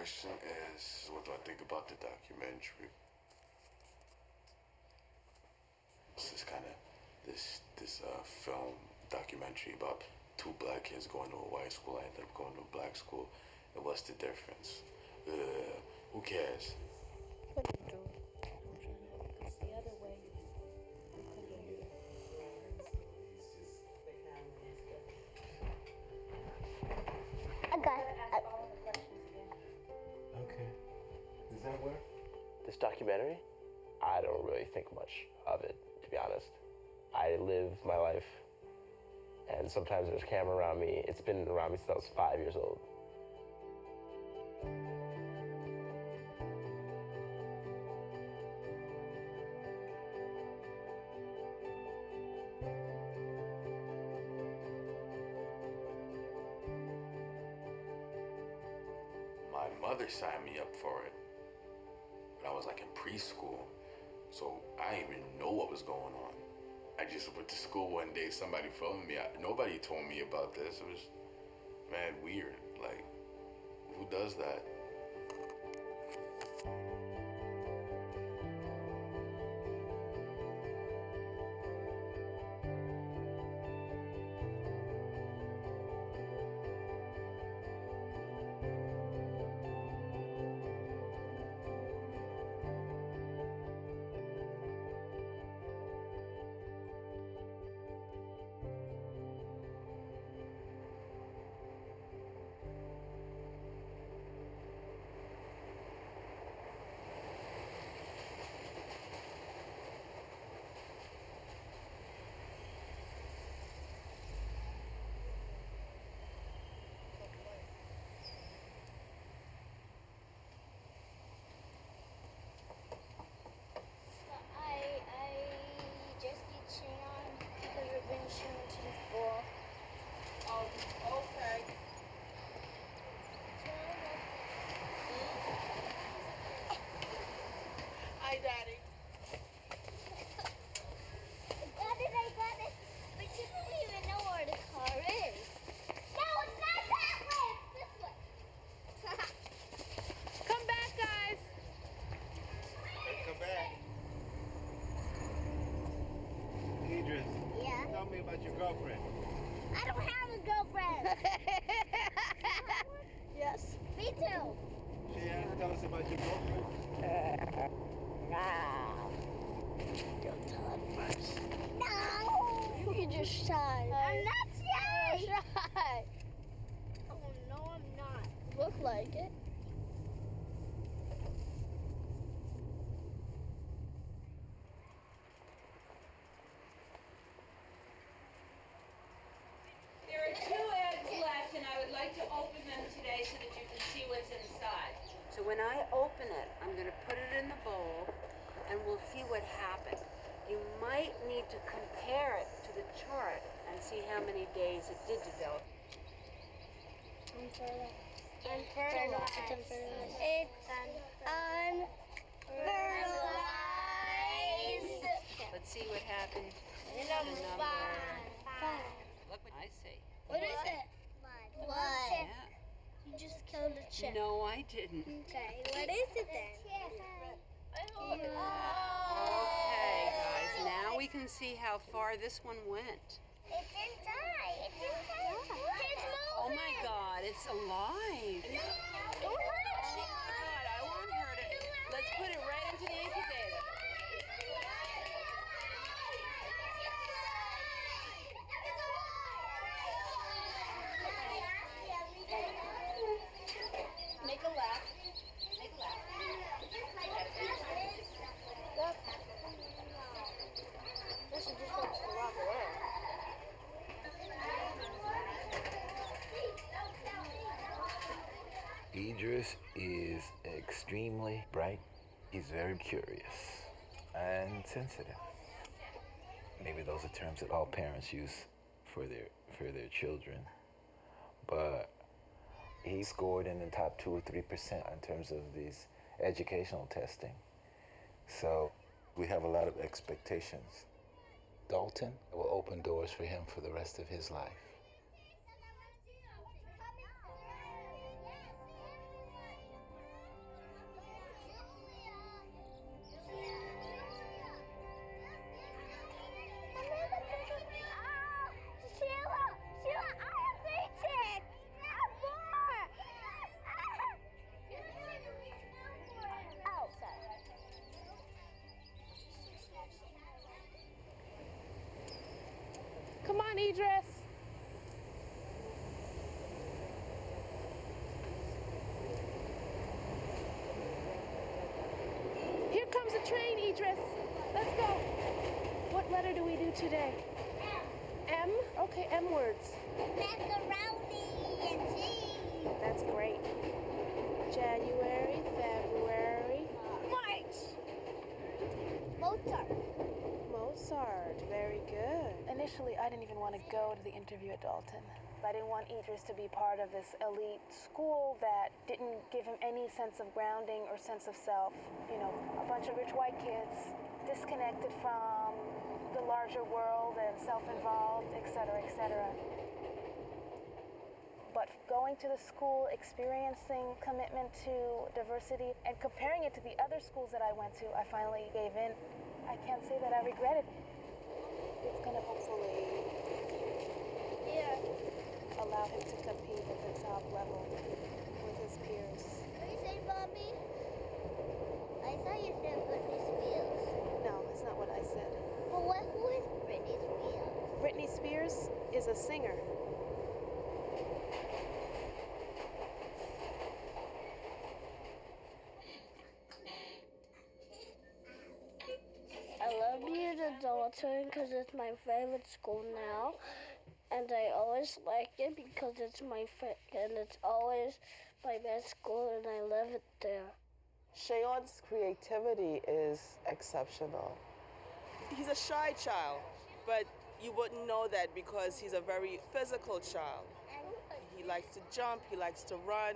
question is, what do I think about the documentary? This film documentary about two black kids going to a white school. I ended up going to a black school. And what's the difference? Who cares? What are you doing? I'm trying to, because the other way we couldn't hear. Okay. Does that work? This documentary, I don't really think much of it, to be honest. I live my life, and sometimes there's a camera around me. It's been around me since I was 5 years old. My mother signed me up for it when I was like in preschool, so I didn't even know what was going on. I just went to school one day, somebody filmed me. Nobody told me about this. It was, man, weird. Like, who does that? I just get chain on because we've been shooting to the floor. Oh, okay. Hi, Daddy. I got it. But you don't even know where the car is. No, it's not that way. It's this way. Come back, guys. Hey, come back. Idris. Yeah. Tell me about your girlfriend. I don't have a girlfriend. Yes. Me too. Cheyenne, tell us about your girlfriend. Go tell him first. No. You're just shy. I'm not shy. You're shy. Oh, no, I'm not. Look like it. There are 2 eggs left, and I would like to open them today so that you can see what's inside. So when I open it, I'm going to put it in the bowl, and we'll see what happens. You might need to compare it to the chart and see how many days it did develop. Unfertilized. It's unfertilized. Let's see what happens. Number 5. Look what I see. What is it? Blood. Yeah. You just killed a chick. No, I didn't. Okay, what is it then? Okay, guys, now we can see how far this one went. It didn't die. It didn't die. It's moving. Oh my God, it's alive. Don't hurt it. Oh God, I won't hurt it. Let's put it right into the incubator. Make a lap. Make a lap. This is just wants to walk away. Idris is extremely bright. He's very curious and sensitive. Maybe those are terms that all parents use for their children. But he scored in the top 2 or 3% in terms of these educational testing. So we have a lot of expectations. Dalton will open doors for him for the rest of his life. Idris. Here comes a train, Idris. Let's go. What letter do we do today? M? Okay, M words. Macaroni and cheese. That's great. January, February. March. Mozart. Mozart, very good. Initially, I didn't even want to go to the interview at Dalton. I didn't want Idris to be part of this elite school that didn't give him any sense of grounding or sense of self. You know, a bunch of rich white kids, disconnected from the larger world and self-involved, et cetera, et cetera. But going to the school, experiencing commitment to diversity, and comparing it to the other schools that I went to, I finally gave in. I can't say that I regret it. It's gonna hopefully allow him to compete at the top level with his peers. What do you say, Bobby? I thought you said Britney Spears. No, that's not what I said. But who is Britney Spears? Britney Spears is a singer. I love being at Dalton because it's my favorite school now, and I always like it because it's it's always my best school, and I love it there. Shayon's creativity is exceptional. He's a shy child, but you wouldn't know that because he's a very physical child. He likes to jump, he likes to run.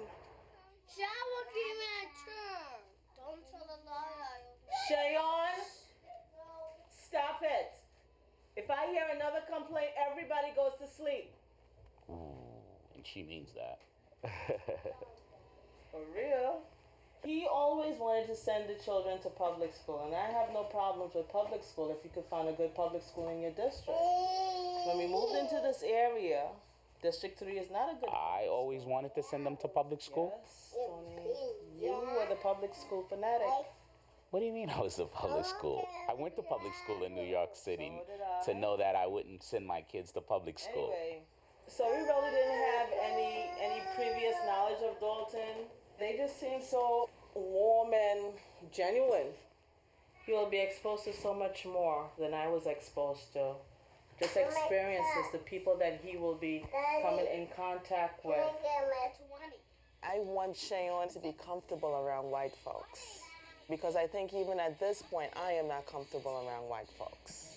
Shower giving a turn. Don't tell a lie. Shayon, stop it. If I hear another complaint, everybody goes to sleep. And she means that. For real? He always wanted to send the children to public school, and I have no problems with public school if you could find a good public school in your district. When we moved into this area, District 3 is not a good I always wanted to send them to public school. Yes, Tony. You were the public school fanatic. What do you mean I was a public school? I went to public school in New York City So did I. to know that I wouldn't send my kids to public school. Anyway, so we really didn't have any previous knowledge of Dalton. They just seem so warm and genuine. He will be exposed to so much more than I was exposed to. Just experiences, the people that he will be coming in contact with. I want Shayon to be comfortable around white folks because I think even at this point, I am not comfortable around white folks.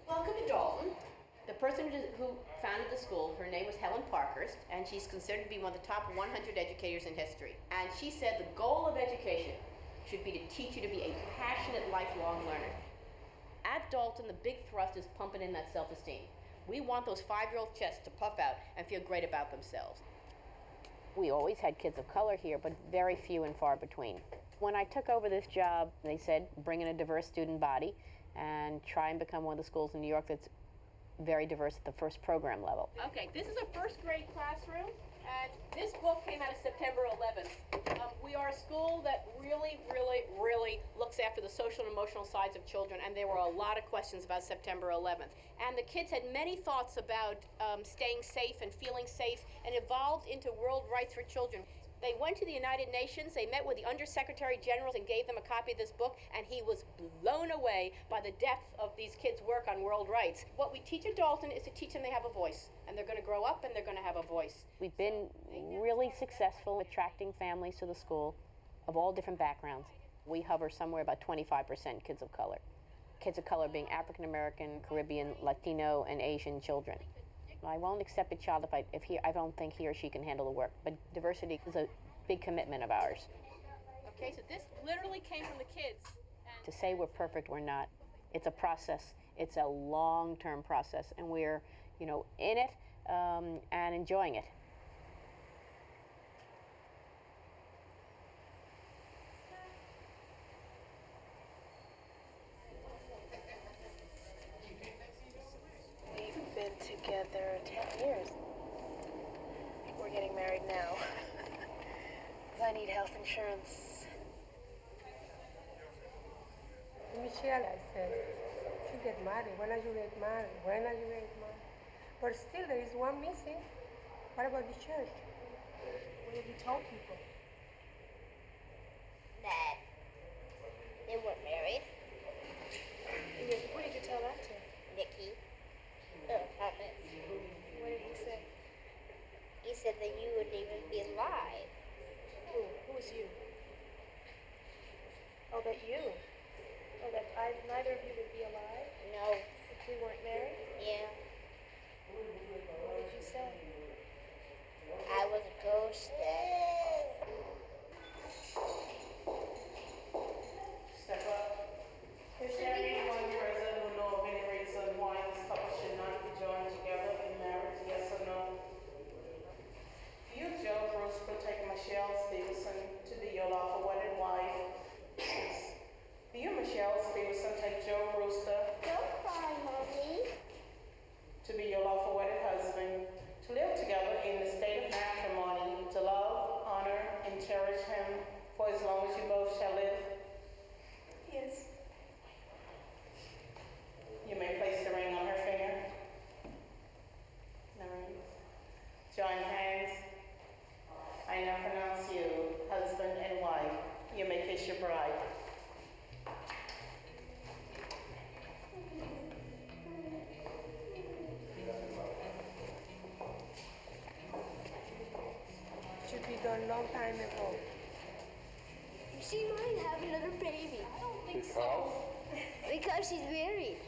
Welcome to Dalton. The person who founded the school, her name was Helen Parkhurst, and she's considered to be one of the top 100 educators in history. And she said the goal of education should be to teach you to be a passionate, lifelong learner. At Dalton, the big thrust is pumping in that self-esteem. We want those 5-year-old chests to puff out and feel great about themselves. We always had kids of color here, but very few and far between. When I took over this job, they said, bring in a diverse student body and try and become one of the schools in New York that's very diverse at the first program level. Okay, this is a first grade classroom, and this book came out of September 11th. We are a school that really, really, really looks after the social and emotional sides of children, and there were a lot of questions about September 11th. And the kids had many thoughts about staying safe and feeling safe, and evolved into World Rights for Children. They went to the United Nations, they met with the Undersecretary General and gave them a copy of this book, and he was blown away by the depth of these kids' work on world rights. What we teach at Dalton is to teach them they have a voice, and they're going to grow up and they're going to have a voice. We've been really successful attracting families to the school of all different backgrounds. We hover somewhere about 25% kids of color. Kids of color being African American, Caribbean, Latino, and Asian children. I won't accept a child if I don't think he or she can handle the work, but diversity is a big commitment of ours. Okay, so this literally came from the kids. To say we're perfect, we're not. It's a process. It's a long-term process, and we're, in it and enjoying it. We've been together 10 years. We're getting married now. I need health insurance. Michèle, I said, to get married. When are you get married? When are you get married? But still, there is one missing. What about the church? What have you told people? That they weren't married. Who did you tell that to? Nikki. Thomas. What did he say? He said that you wouldn't even be alive. Who? Who is you? Oh, that you? Oh, that neither of you would be alive? No. If we weren't married? Yeah. What did you say? I was a ghost then. Step up. Is there anyone present who know of any reason why this couple should not be joined together in marriage? Yes or no? Do you, Joe Brewster, take Michèle Stephenson to be your lawful wedded wife? Do you, Michèle Stephenson, take Joe Brewster Don't cry, Mommy. to be your lawful wedded husband, to live together in the state of matrimony, to love, honor, and cherish him for as long as you both shall live? Yes. You may place the ring on her finger. The ring. Join hands. I now pronounce you husband and wife. You may kiss your bride. Should be done long time ago. She might have another baby. I don't think so. Because she's married.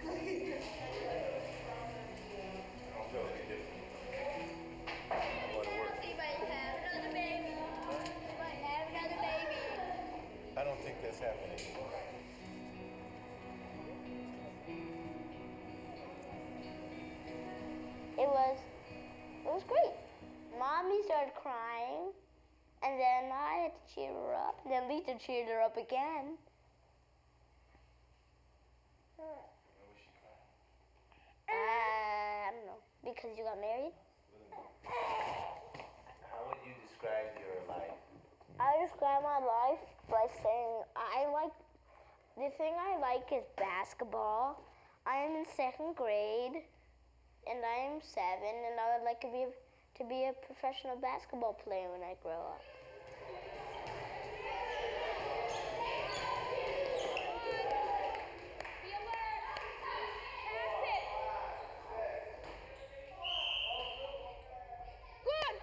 I don't feel any different. I'm going to work. She might have another baby. She might have another baby. I don't think that's happening. It was great. Mommy started crying, and then I had to cheer her up, and then Lisa cheered her up again. I don't know. Because you got married? How would you describe your life? I describe my life by saying the thing I like is basketball. I am in 2nd grade, and I am 7, and I would like to be a professional basketball player when I grow up.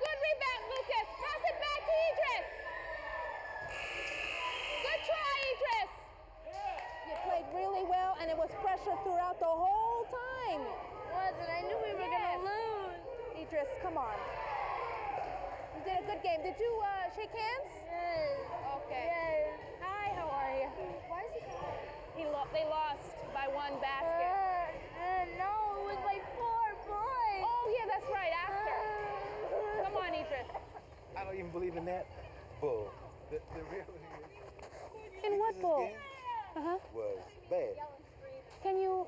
Good rebound, Lucas. Pass it back to Idris. Good try, Idris. You played really well, and it was pressure throughout the whole time. Wasn't. I knew we were gonna lose. Idris, come on. You did a good game. Did you shake hands? Yes. Okay. Yes. Hi, how are you? Why is he crying? They lost by 1 basket. No, it was by 4 points. Oh, yeah, that's right, after. Come on, Idris. I don't even believe in that bull. The reality is, In what Idris's bull? game Uh-huh. was bad. Can you,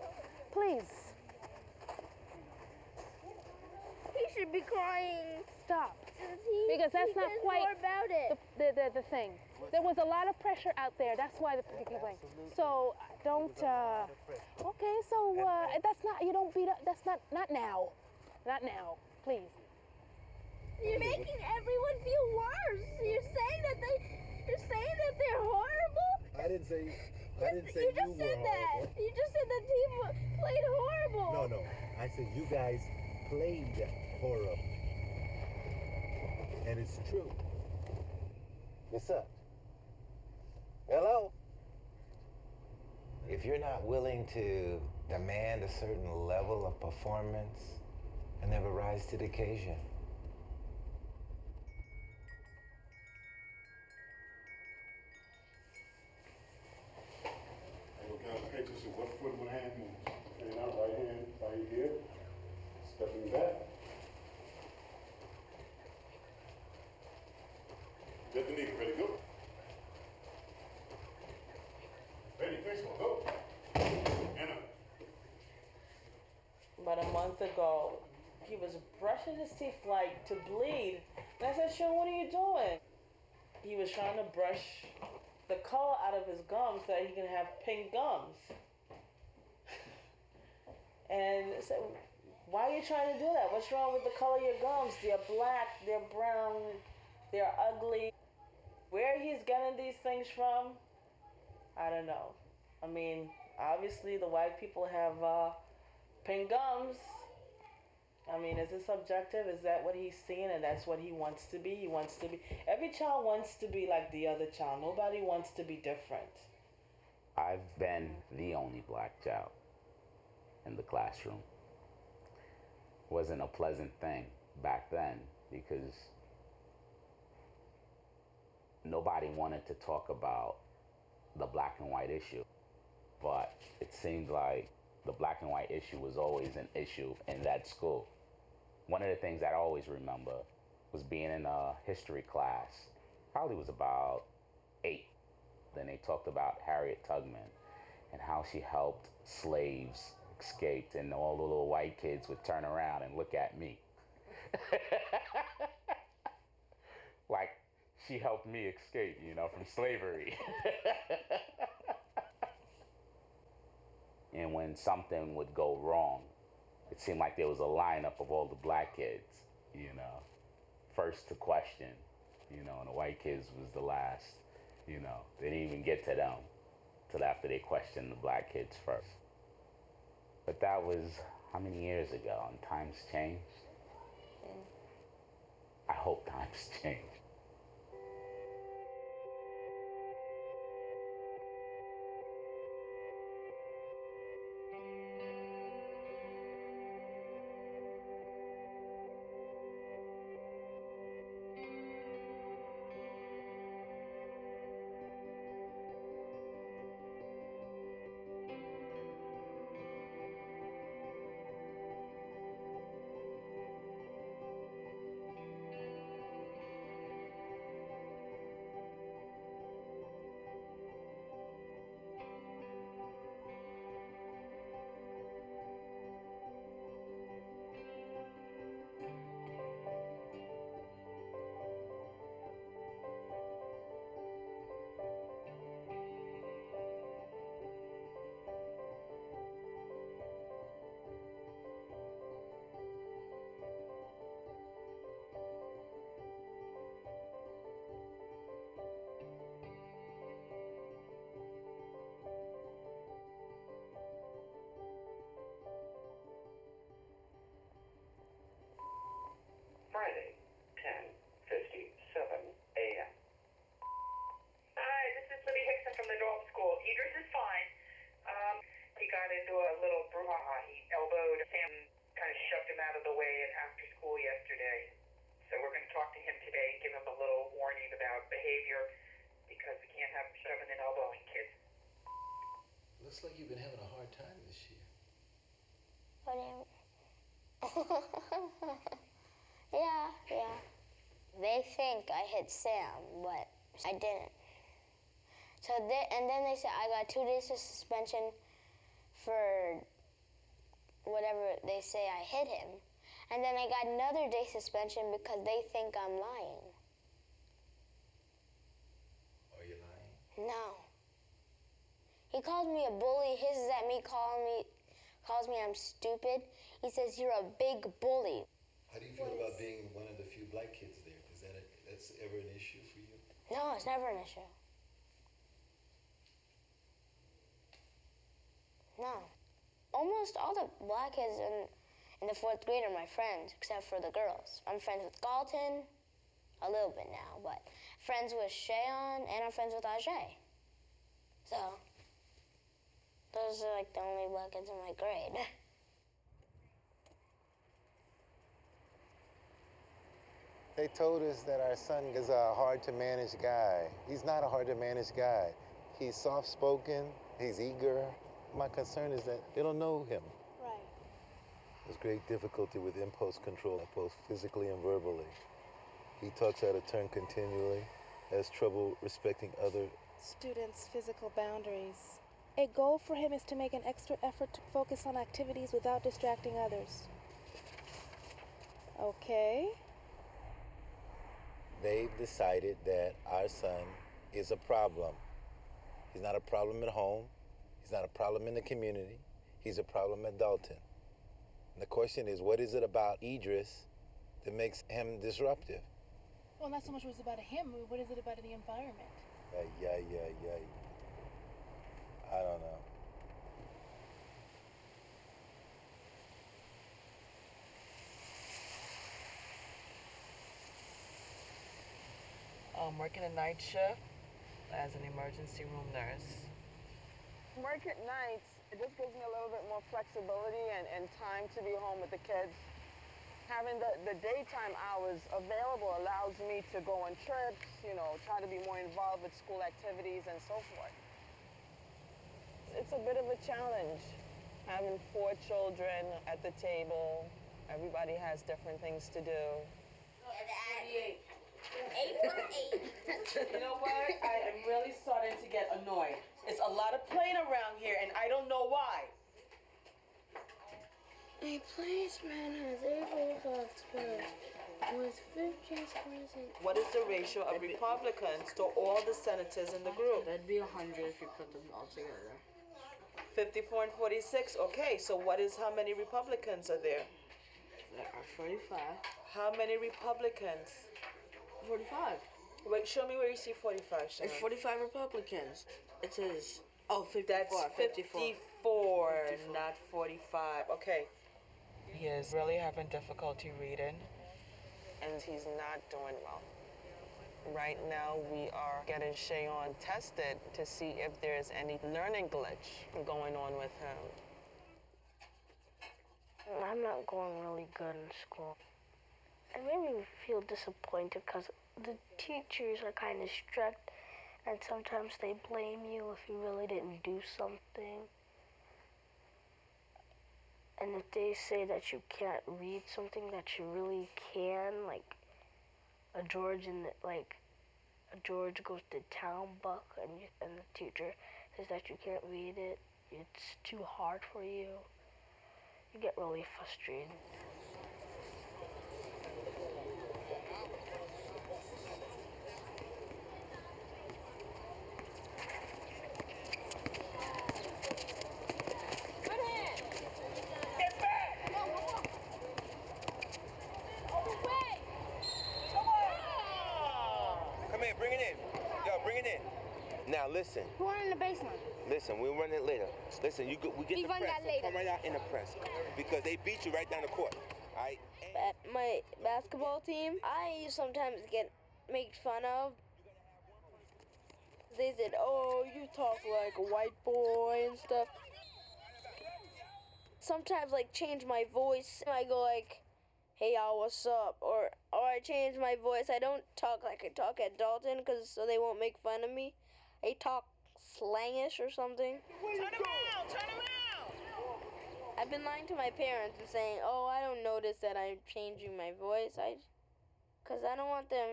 please, He should be crying. stop? Because that's not says quite more about it. The thing. There was a lot of pressure out there. That's why the people playing. So don't. Okay, so that's not. You don't beat up. That's not now. Not now, please. You're making everyone feel worse. You're saying that they're horrible. I didn't say You just said that. You just said that team played horrible. No. I said you guys played horrible. And it's true. What's up? Hello? If you're not willing to demand a certain level of performance, I never rise to the occasion. Okay, just what foot, what hand moves? And out, right hand, right here. Stepping back. Get the knee, ready, go. Ready, first one, go. And up. About a month ago, he was brushing his teeth like to bleed. And I said, Sean, what are you doing? He was trying to brush the color out of his gums so that he can have pink gums. And say, why are you trying to do that? What's wrong with the color of your gums? They're black, they're brown, they're ugly. Where he's getting these things from, I don't know. I mean, obviously the white people have pink gums. I mean, is it subjective? Is that what he's seeing and that's what he wants to be? He wants to be. Every child wants to be like the other child. Nobody wants to be different. I've been the only black child in the classroom. Wasn't a pleasant thing back then because nobody wanted to talk about the black and white issue. But it seemed like the black and white issue was always an issue in that school. One of the things I always remember was being in a history class. Probably was about 8. Then they talked about Harriet Tubman and how she helped slaves escape, and all the little white kids would turn around and look at me. Like she helped me escape, from slavery. And when something would go wrong, it seemed like there was a lineup of all the black kids, first to question, and the white kids was the last, They didn't even get to them till after they questioned the black kids first. But that was how many years ago, and times changed? I hope times change. Friday, 10:57 a.m. Hi, this is Libby Hickson from the Dalton School. Idris is fine. He got into a little brouhaha. He elbowed Sam, kind of shoved him out of the way after school yesterday. So we're going to talk to him today, give him a little warning about behavior, because we can't have him shoving and elbowing kids. Looks like you've been having a hard time this year. What do you mean? Yeah. They think I hit Sam, but I didn't. And then they said I got 2 days of suspension for whatever they say I hit him. And then I got another day suspension because they think I'm lying. Are you lying? No. He calls me a bully, hisses at me, calls me I'm stupid. He says you're a big bully. How do you feel about being one of the few black kids there? That's ever an issue for you? No, it's never an issue. No. Almost all the black kids in the 4th grade are my friends, except for the girls. I'm friends with Galton, a little bit now, but friends with Shayon, and I'm friends with Ajay. So, those are like the only black kids in my grade. They told us that our son is a hard-to-manage guy. He's not a hard-to-manage guy. He's soft-spoken, he's eager. My concern is that they don't know him. Right. There's great difficulty with impulse control, both physically and verbally. He talks out of turn continually, has trouble respecting other Students' physical boundaries. A goal for him is to make an extra effort to focus on activities without distracting others. Okay. They've decided that our son is a problem. He's not a problem at home. He's not a problem in the community. He's a problem at Dalton. The question is, what is it about Idris that makes him disruptive? Well, not so much what it's about him. What is it about the environment? Yeah. I don't know. I'm working a night shift as an emergency room nurse. Work at nights, it just gives me a little bit more flexibility and time to be home with the kids. Having the daytime hours available allows me to go on trips, try to be more involved with school activities and so forth. It's a bit of a challenge, having 4 children at the table. Everybody has different things to do. 8 You know what? I am really starting to get annoyed. It's a lot of playing around here, and I don't know why. A policeman has 8 police officers with 15 present. What is the ratio of Republicans to all the senators in the group? That'd be 100 if you put them all together. 54 and 46. Okay, so how many Republicans are there? There are 45. How many Republicans? 45. Wait, show me where you see 45, Sean. It's 45 Republicans. It says, 54. That's 54, not 45. Okay. He is really having difficulty reading. And he's not doing well. Right now, we are getting Shayon tested to see if there's any learning glitch going on with him. I'm not going really good in school. I really feel disappointed because the teachers are kind of strict, and sometimes they blame you if you really didn't do something. And if they say that you can't read something that you really can, like a George goes to town book, and the teacher says that you can't read it, it's too hard for you. You get really frustrated. Bring it in. Yo, bring it in. Now listen. Who are in the basement? Listen, we'll run it later. Listen, we get We the run press. that later. Come right out in the press because they beat you right down the court. All right. At my basketball team, I sometimes get made fun of. They said, "Oh, you talk like a white boy and stuff." Sometimes, change my voice. I go "Hey y'all, what's up?" Or I change my voice. I don't talk like I talk at Dalton so they won't make fun of me. I talk slangish or something. Turn around! I've been lying to my parents and saying, "Oh, I don't notice that I'm changing my voice. Cause I don't want them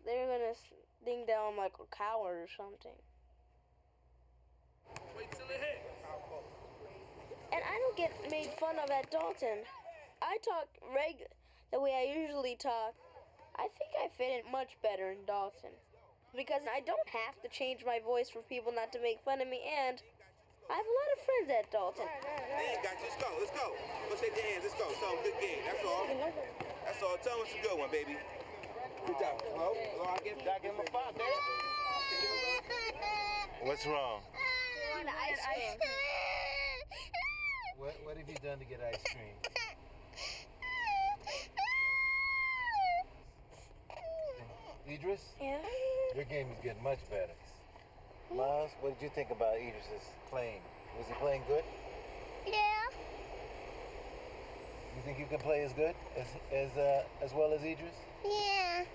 they're gonna think that I'm like a coward or something." Wait till it hits. And I don't get made fun of at Dalton. I talk the way I usually talk. I think I fit in much better in Dalton because I don't have to change my voice for people not to make fun of me, and I have a lot of friends at Dalton. Hey, guys, let's go. Let's shake your hands. Let's go. So good game. That's all. Tell them it's a good one, baby. Good job. Hello? I give him a 5, baby. What's wrong? I want ice cream. What have you done to get ice cream? Idris? Yeah? Your game is getting much better. Miles, what did you think about Idris's playing? Was he playing good? Yeah. You think you can play as good as well as Idris? Yeah.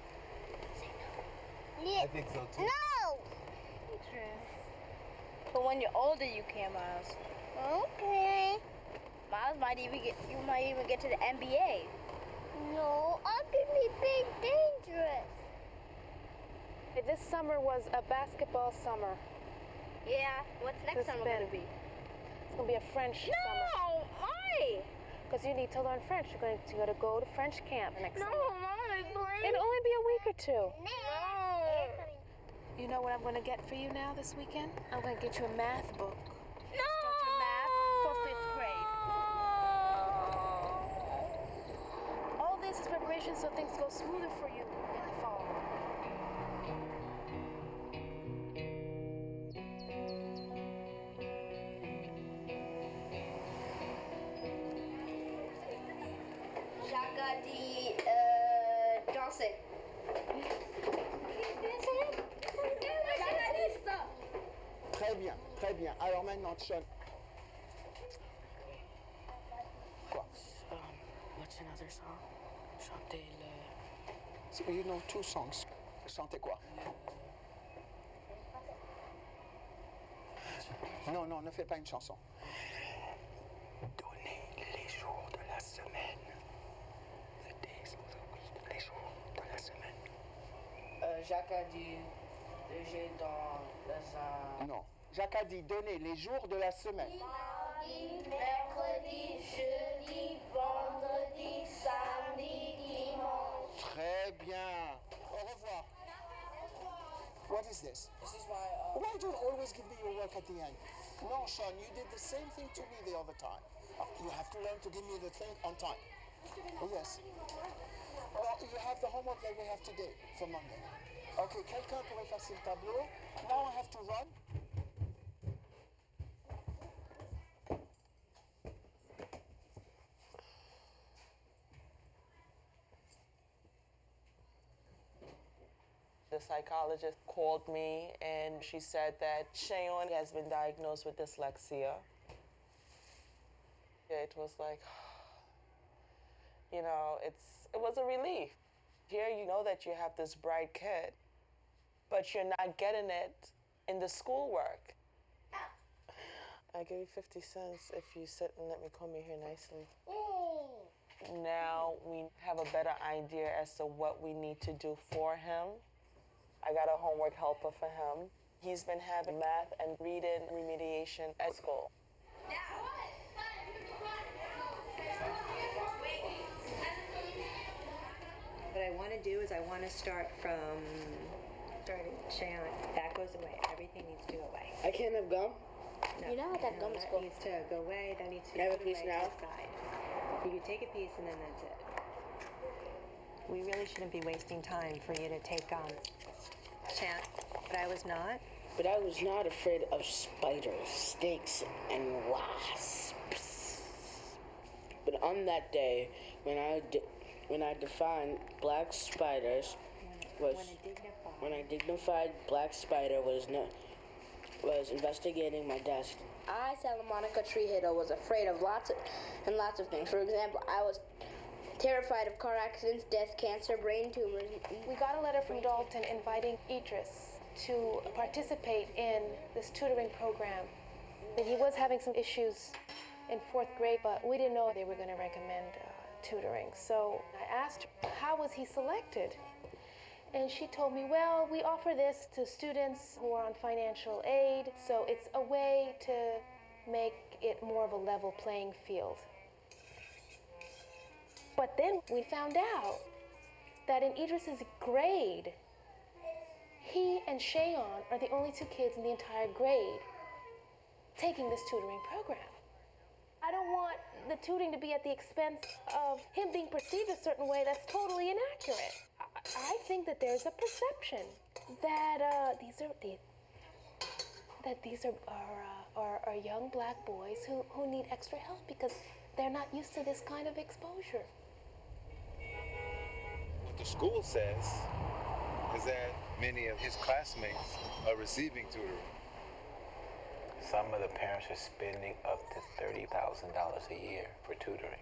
I think so too. No! Idris. But when you're older, you can, Miles. Okay. Miles you might even get to the NBA. No, I could be big dangerous. This summer was a basketball summer. Yeah, what's next summer gonna be? It's gonna be a French summer. No, why? Because you need to learn French. You're going to go to French camp next summer. No, Mom, please. It'll only be a week or 2. No. You know what I'm gonna get for you now this weekend? I'm gonna get you a math book. No. Start your math for 5th grade. option so things go smoother for you in the fall. Jacques a dit danser. Très bien, très bien. Alors maintenant, Sean. Quoi? What's another song? Chanter le... So you know 2 songs. Chantez quoi? Non, non, ne fais pas une chanson. Donnez les jours de la semaine. Les jours de la semaine. Jacques a dit léger dans les... Non. Jacques a dit donner les jours de la semaine. Mardi, mercredi, jeudi, vendredi, samedi, dimanche. Très bien. Au revoir. What is this? This is why... Why do you always give me your work at the end? No, Sean, you did the same thing to me the other time. You have to learn to give me the thing on time. Oh, yes. Well, you have the homework that we have today for Monday. Okay, quelqu'un pour effacer le tableau. Now I have to run. The psychologist called me and she said that Shayon has been diagnosed with dyslexia. It was like, you know, it was a relief. Here you know that you have this bright kid, but you're not getting it in the schoolwork. I give you 50 cents if you sit and let me comb your hair nicely. Now we have a better idea as to what we need to do for him. I got a homework helper for him. He's been having math and reading remediation at school. What I want to do is I want to start from Shayon. That goes away. Everything needs to go away. I can't have gum? No, You know what that gum is that called? needs to go away. That needs to Can I have a go piece away now? to the side. You can take a piece and then that's it. We really shouldn't be wasting time for you to take Shayon, but I was not. But I was not afraid of spiders, snakes, and wasps. But on that day, when I defined black spiders, when I dignified black spider was investigating my desk. I, Santa Monica Tree Hitter, was afraid of lots of things. For example, I was terrified of car accidents, death, cancer, brain tumors. We got a letter from Dalton inviting Idris to participate in this tutoring program. And he was having some issues in 4th grade, but we didn't know they were going to recommend tutoring. So I asked her, how was he selected? And she told me, well, we offer this to students who are on financial aid, so it's a way to make it more of a level playing field. But then we found out that in Idris's grade, he and Shayon are the only 2 kids in the entire grade taking this tutoring program. I don't want the tutoring to be at the expense of him being perceived a certain way that's totally inaccurate. I think that there's a perception that these are young black boys who need extra help because they're not used to this kind of exposure. What the school says is that many of his classmates are receiving tutoring. Some of the parents are spending up to $30,000 a year for tutoring.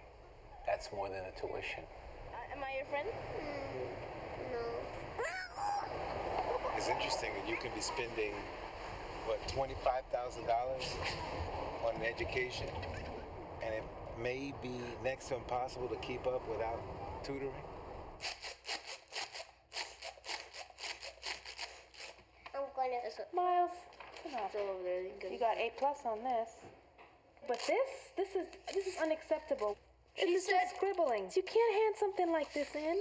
That's more than the tuition. Am I your friend? It's interesting that you can be spending, $25,000 on an education, and it may be next to impossible to keep up without tutoring. I'm going to... Miles, you got A+ on this. But this is unacceptable. This is just scribbling. You can't hand something like this in.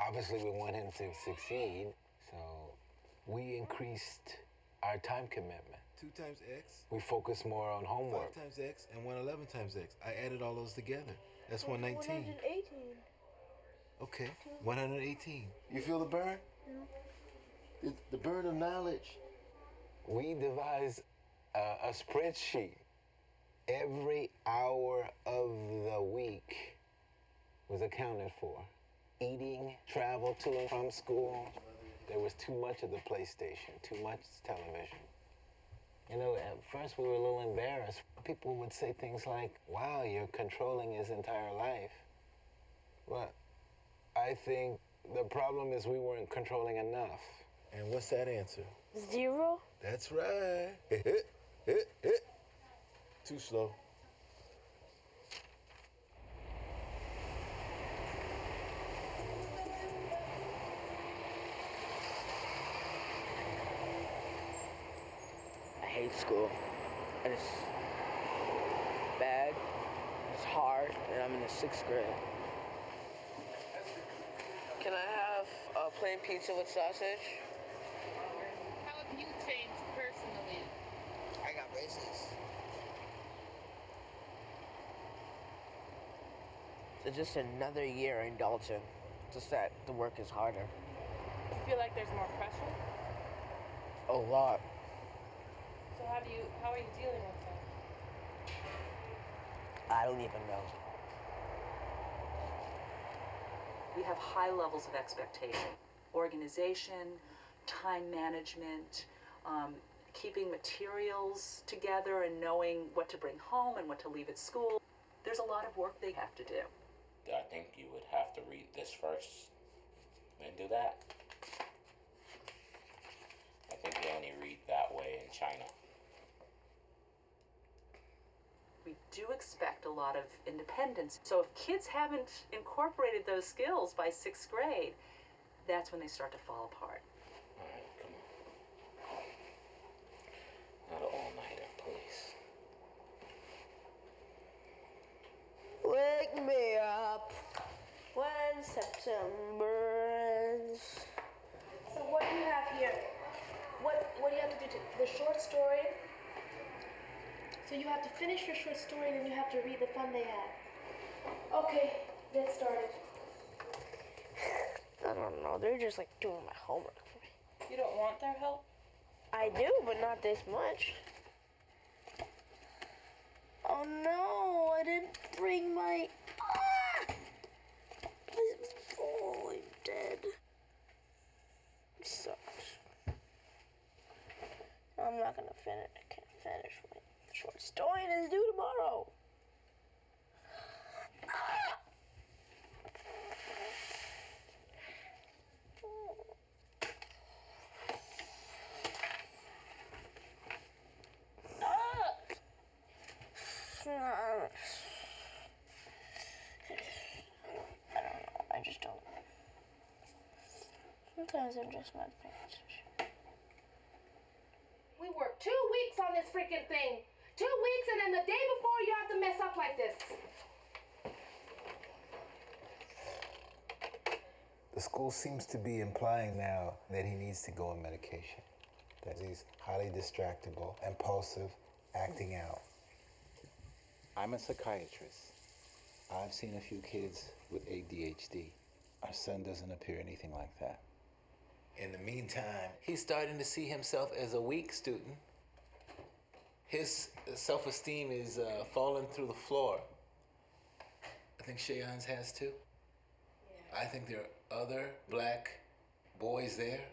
Obviously, we want him to succeed, so we increased our time commitment. 2 times X. We focus more on homework. 5 times X and 111 times X. I added all those together. That's 119. 118. Okay, 118. You feel the burn? The burn of knowledge. We devised a spreadsheet. Every hour of the week was accounted for. Eating, travel to and from school. There was too much of the PlayStation, too much television. You know, at first we were a little embarrassed. People would say things like, wow, you're controlling his entire life. But I think the problem is we weren't controlling enough. And what's that answer? 0? That's right. Too slow. I hate school. And it's bad, it's hard, and I'm in the 6th grade. Can I have a plain pizza with sausage? How have you changed personally? I got braces. It's just another year in Dalton. Just that the work is harder. Do you feel like there's more pressure? A lot. So how are you dealing with that? I don't even know. We have high levels of expectation, organization, time management, keeping materials together and knowing what to bring home and what to leave at school. There's a lot of work they have to do. I think you would have to read this first, then do that. I think they only read that way in China. We do expect a lot of independence. So if kids haven't incorporated those skills by 6th grade, that's when they start to fall apart. All right, come on. Not an all-nighter, please. Wake me up when September ends. So what do you have here? What do you have to do? The short story? So you have to finish your short story and then you have to read the fun they have. Okay, get started. I don't know, they're just like doing my homework for me. You don't want their help? I do, but not this much. Oh no, I didn't bring my... Oh, I'm dead. It sucks. I'm not gonna finish. I can't finish my short story and it's due tomorrow. I don't know. I just don't. Sometimes I'm just not paying attention. We worked 2 weeks on this freaking thing. 2 weeks, and then the day before you have to mess up like this. The school seems to be implying now that he needs to go on medication, that he's highly distractible, impulsive, acting out. I'm a psychiatrist. I've seen a few kids with ADHD. Our son doesn't appear anything like that. In the meantime, he's starting to see himself as a weak student. His self-esteem is falling through the floor. I think Cheyonne's has too. Yeah. I think there are other black boys there,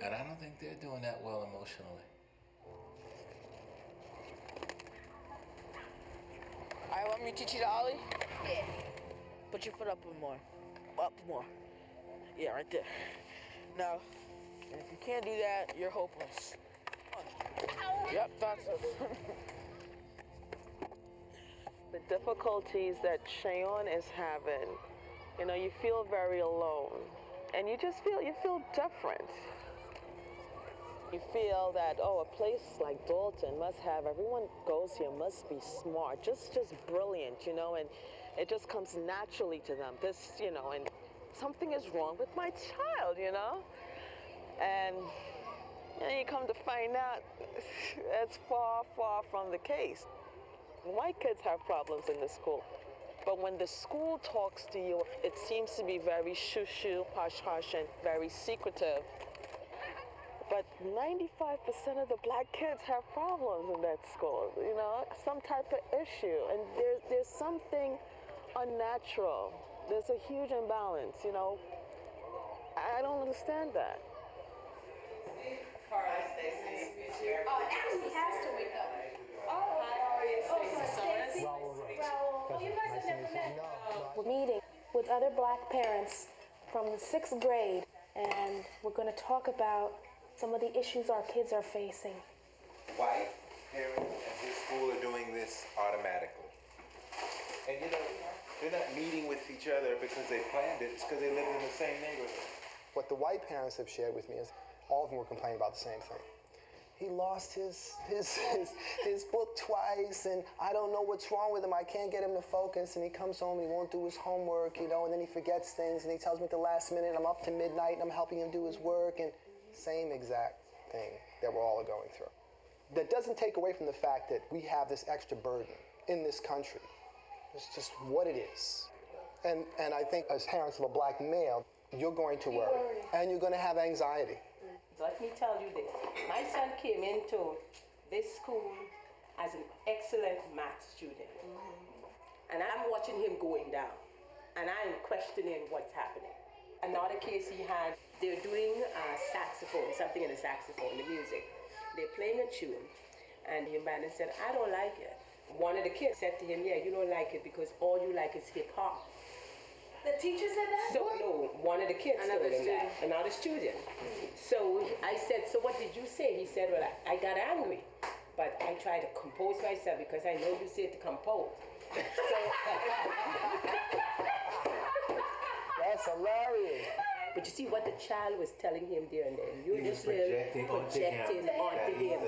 and I don't think they're doing that well emotionally. All right, want me to teach you the ollie? Yeah. Put your foot up more. Up more. Yeah, right there. Now, if you can't do that, you're hopeless. Yep, that's it. The difficulties that Cheyonne is having, you know, you feel very alone. And you feel different. You feel that, oh, a place like Dalton must have, everyone goes here must be smart, just brilliant, you know, and it just comes naturally to them. This, you know, and something is wrong with my child, you know? And you come to find out it's far, far from the case. White kids have problems in this school. But when the school talks to you, it seems to be very shoo-shoo, hush-hush, and very secretive. But 95% of the black kids have problems in that school, you know, some type of issue. And there's something unnatural. There's a huge imbalance, you know. I don't understand that. Ashley has to wake up. We're meeting with other black parents from the 6th grade, and we're going to talk about some of the issues our kids are facing. White parents at this school are doing this automatically. And you know, they're not meeting with each other because they planned it, it's because they live in the same neighborhood. What the white parents have shared with me is all of them were complaining about the same thing. He lost his book twice, and I don't know what's wrong with him. I can't get him to focus, and he comes home and he won't do his homework, you know, and then he forgets things, and he tells me at the last minute, I'm up to midnight, and I'm helping him do his work, and same exact thing that we're all going through. That doesn't take away from the fact that we have this extra burden in this country. It's just what it is. And I think as parents of a black male, you're going to worry, and you're going to have anxiety. Let me tell you this. My son came into this school as an excellent math student. And I'm watching him going down. And I'm questioning what's happening. Another case he had, they're doing saxophone, something in the saxophone, the music. They're playing a tune. And the man said, I don't like it. One of the kids said to him, yeah, you don't like it because all you like is hip hop. The teacher said that? So, no, one of the kids told him that, another student. So I said, so what did you say? He said, well, I got angry, but I tried to compose myself because I know you said to compose. That's hilarious. But you see what the child was telling him there and then. You're just projecting onto him.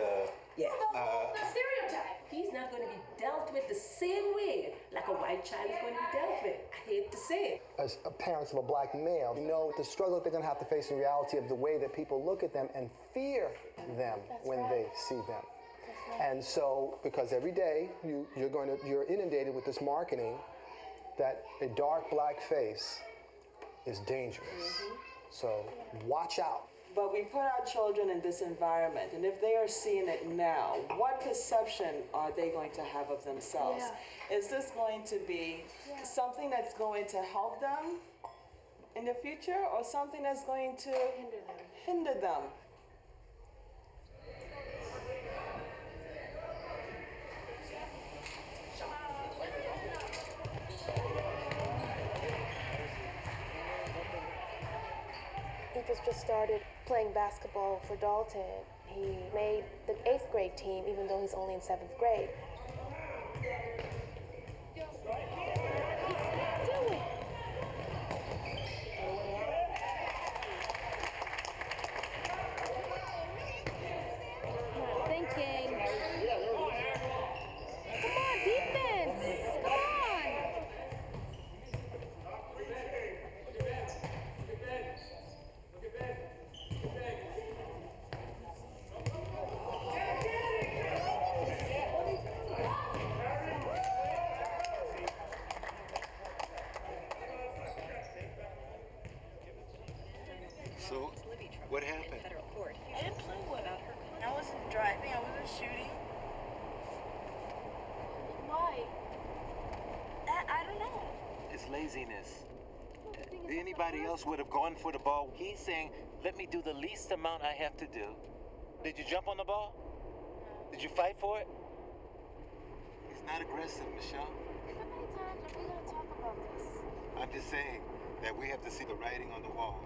Yeah. The stereotype. He's not going to be dealt with the same way like a white child is going to be dealt with. I hate to say it. As parents of a black male, you know the struggle that they're going to have to face in reality of the way that people look at them and fear them when they see them. And so, because every day you're inundated with this marketing that a dark black face is dangerous. So watch out. But we put our children in this environment, and if they are seeing it now, what perception are they going to have of themselves? Yeah. Is this going to be something that's going to help them in the future, or something that's going to hinder them? Idris just started playing basketball for Dalton. He made the 8th grade team, even though he's only in 7th grade. Thinking. Come on, defense. Come on. So, what happened? I didn't play without her. I wasn't driving, I wasn't shooting. Why? I don't know. It's laziness. Anybody else would have gone for the ball. He's saying, let me do the least amount I have to do. Did you jump on the ball? Did you fight for it? He's not aggressive, Michèle. How many times are we going to talk about this? I'm just saying that we have to see the writing on the wall.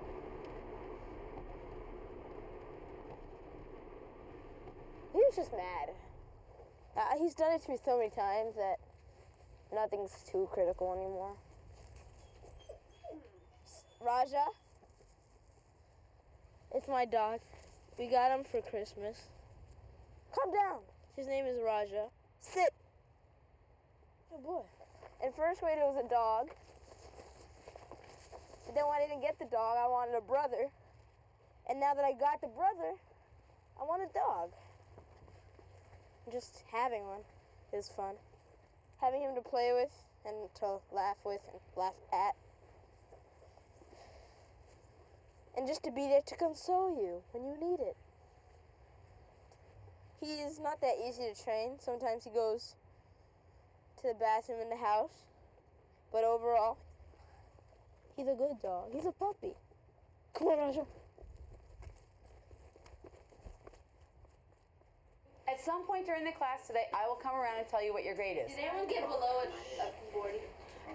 He was just mad. He's done it to me so many times that nothing's too critical anymore. Raja, it's my dog. We got him for Christmas. Calm down. His name is Raja. Sit. Good boy. In first grade, it was a dog. But then when I didn't get the dog, I wanted a brother. And now that I got the brother, I want a dog. Just having one is fun. Having him to play with and to laugh with and laugh at. And just to be there to console you when you need it. He is not that easy to train. Sometimes he goes to the bathroom in the house. But overall, he's a good dog. He's a puppy. Come on, Roger. At some point during the class today, I will come around and tell you what your grade is. Did anyone get below a 40?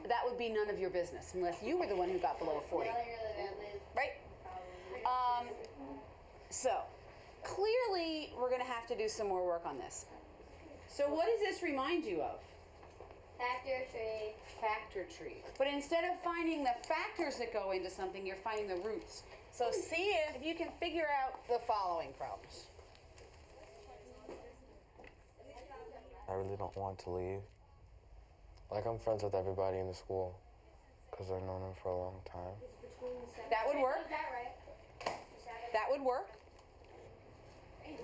That would be none of your business, unless you were the one who got below a 40. Right? So, clearly, we're going to have to do some more work on this. So what does this remind you of? Factor tree. Factor tree. But instead of finding the factors that go into something, you're finding the roots. So see if you can figure out the following problems. I really don't want to leave. Like, I'm friends with everybody in the school because I've known them for a long time. That would work. That would work.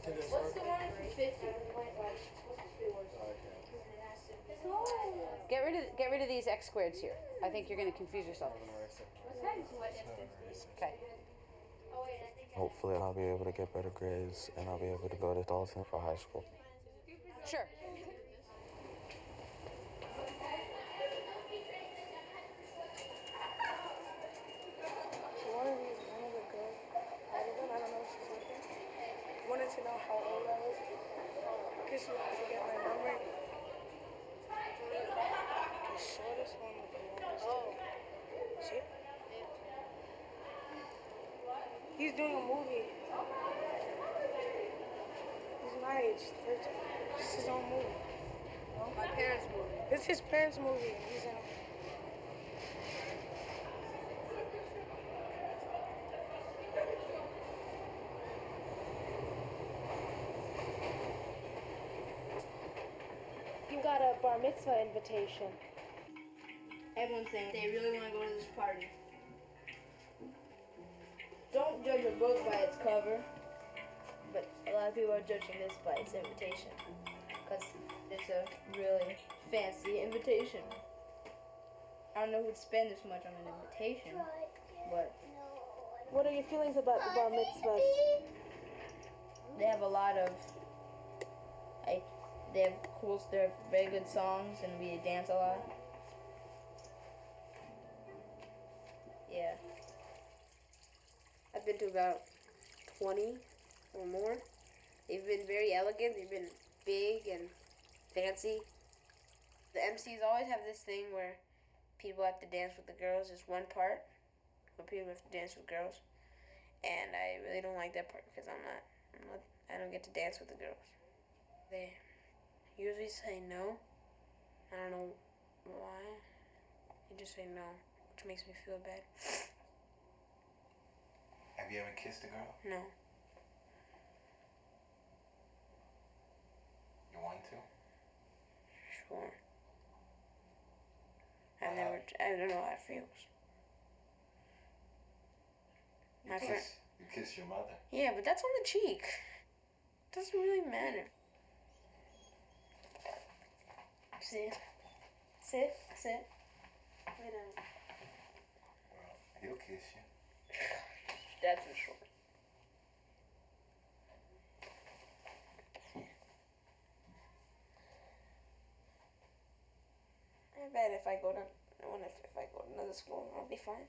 What's the one for 50? Get rid of these x squareds here. I think you're going to confuse yourself. Okay. Hopefully I'll be able to get better grades and I'll be able to go to Dalton for high school. Sure. One of the girls, I don't know if she's looking, wanted to know how old I was. Because she wanted to get my number. The shortest one with the longest. Oh. See? He's doing a movie. He's my age, 13. It's his own movie. My parents' movie. It's his parents' movie. He's in it. You got a bar mitzvah invitation. Everyone's saying they really want to go to this party. Don't judge a book by its cover, but a lot of people are judging this by its invitation, because it's a really fancy invitation. I don't know who'd spend this much on an invitation, but... What are your feelings about the bar mitzvahs? They have a lot of... They have very good songs, and we dance a lot. Yeah. I've been to about 20 or more. They've been very elegant. They've been big and fancy. The MCs always have this thing where people have to dance with the girls. There's one part where people have to dance with girls, and I really don't like that part because I don't get to dance with the girls. They usually say no. I don't know why. They just say no, which makes me feel bad. Have you ever kissed a girl? No. You want to? Sure. I don't know how it feels. You kiss your mother? Yeah, but that's on the cheek. Doesn't really matter. Sit. Sit. Lay down. Well, he'll kiss you. That's for sure. I bet if I go to another school, I'll be fine.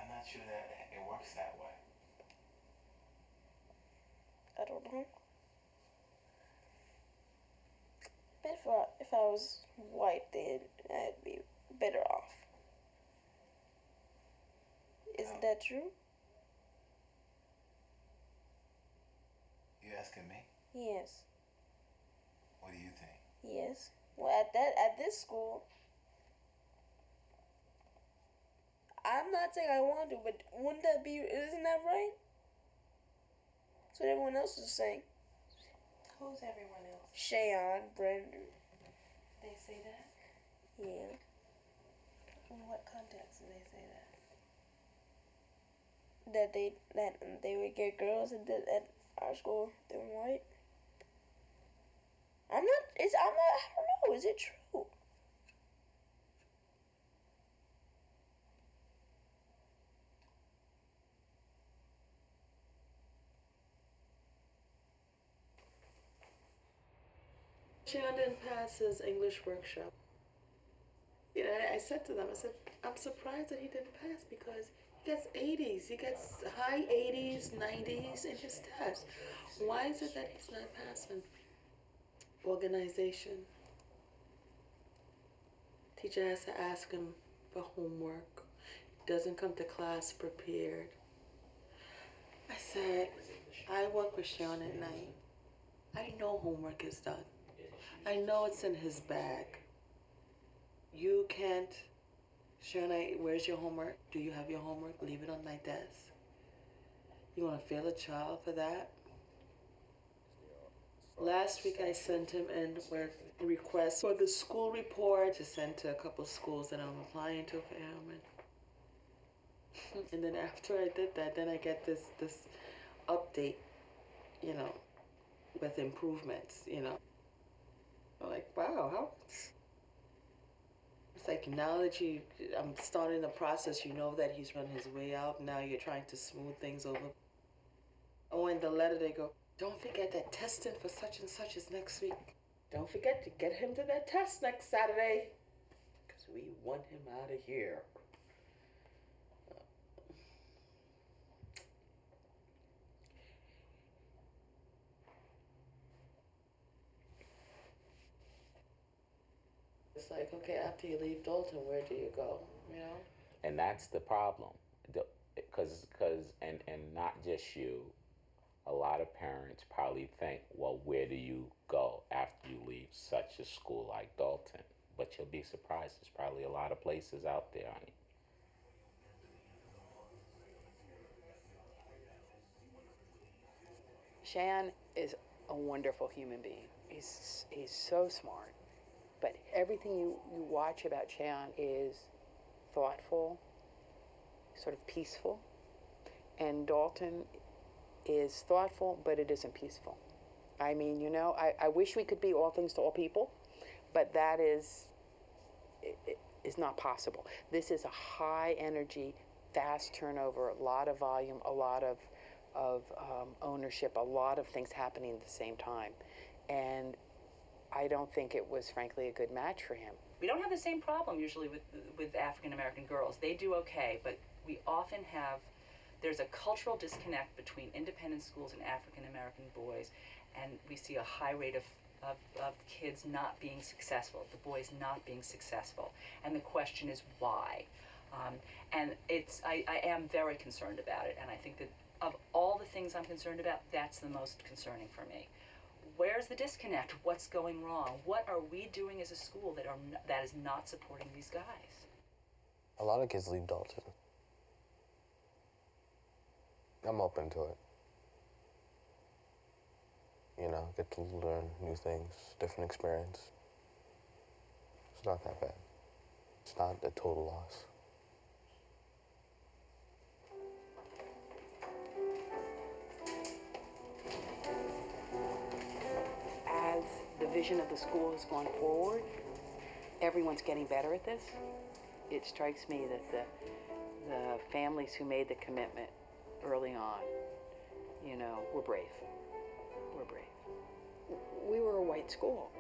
I'm not sure that it works that way. I don't know. I bet if I was white, then I'd be better off. Isn't that true? You asking me? Yes. What do you think? Yes. Well, at this school, I'm not saying I want to, but isn't that right? That's what everyone else is saying. Who's everyone else? Shayon, Brandon. They say that? Yeah. In what context do they say that? That they would get girls at our school. They were white. I don't know, is it true? Sean didn't pass his English workshop. You know, I said to them, I said, I'm surprised that he didn't pass because he gets 80s. He gets high 80s, 90s in his test. Why is it that he's not passing? Organization. Teacher has to ask him for homework. Doesn't come to class prepared. I said, I work with Sean at night. I know homework is done. I know it's in his bag. You can't, Sean, where's your homework? Do you have your homework? Leave it on my desk. You want to fail a child for that? Last week I sent him in with a request for the school report to send to a couple schools that I'm applying to for him. And then after I did that, then I get this update, you know, with improvements, you know. I'm like, wow, how? It's like now that I'm starting the process, you know that he's run his way out. Now you're trying to smooth things over. Oh, in the letter they go, don't forget that testing for such and such is next week. Don't forget to get him to that test next Saturday, because we want him out of here. It's like, okay, after you leave Dalton, where do you go, you know? And that's the problem, because and not just you, a lot of parents probably think, well, where do you go after you leave such a school like Dalton? But you'll be surprised, there's probably a lot of places out there, honey. Shan is a wonderful human being. He's so smart. But everything you watch about Shan is thoughtful, sort of peaceful. And Dalton is thoughtful, but it isn't peaceful. I mean, you know, I wish we could be all things to all people, but that is not possible. This is a high energy, fast turnover, a lot of volume, a lot of ownership, a lot of things happening at the same time. And I don't think it was, frankly, a good match for him. We don't have the same problem usually with African American girls. They do okay, but we often have, there's a cultural disconnect between independent schools and African American boys, and we see a high rate of kids not being successful, the boys not being successful. And the question is why? And I am very concerned about it, and I think that of all the things I'm concerned about, that's the most concerning for me. Where's the disconnect? What's going wrong? What are we doing as a school that is not supporting these guys? A lot of kids leave Dalton. I'm open to it. You know, get to learn new things, different experience. It's not that bad. It's not a total loss. As the vision of the school has gone forward, everyone's getting better at this. It strikes me that the families who made the commitment early on, you know, were brave. We're brave. We were a white school,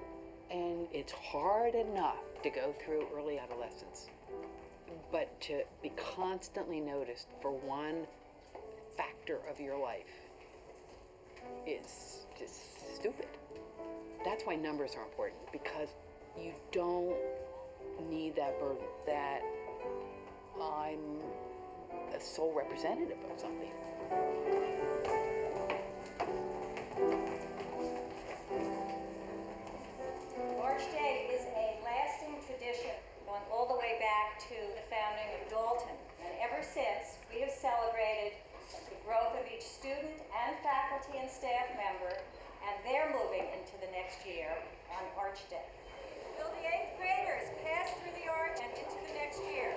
and it's hard enough to go through early adolescence, but to be constantly noticed for one factor of your life is just stupid. That's why numbers are important, because you don't need that burden that I'm a sole representative of something. March Day is a lasting tradition going all the way back to the founding of Dalton. And ever since, we have celebrated the growth of each student and faculty and staff member, and they're moving into the next year on Arch Day. Will the 8th graders pass through the arch and into the next year?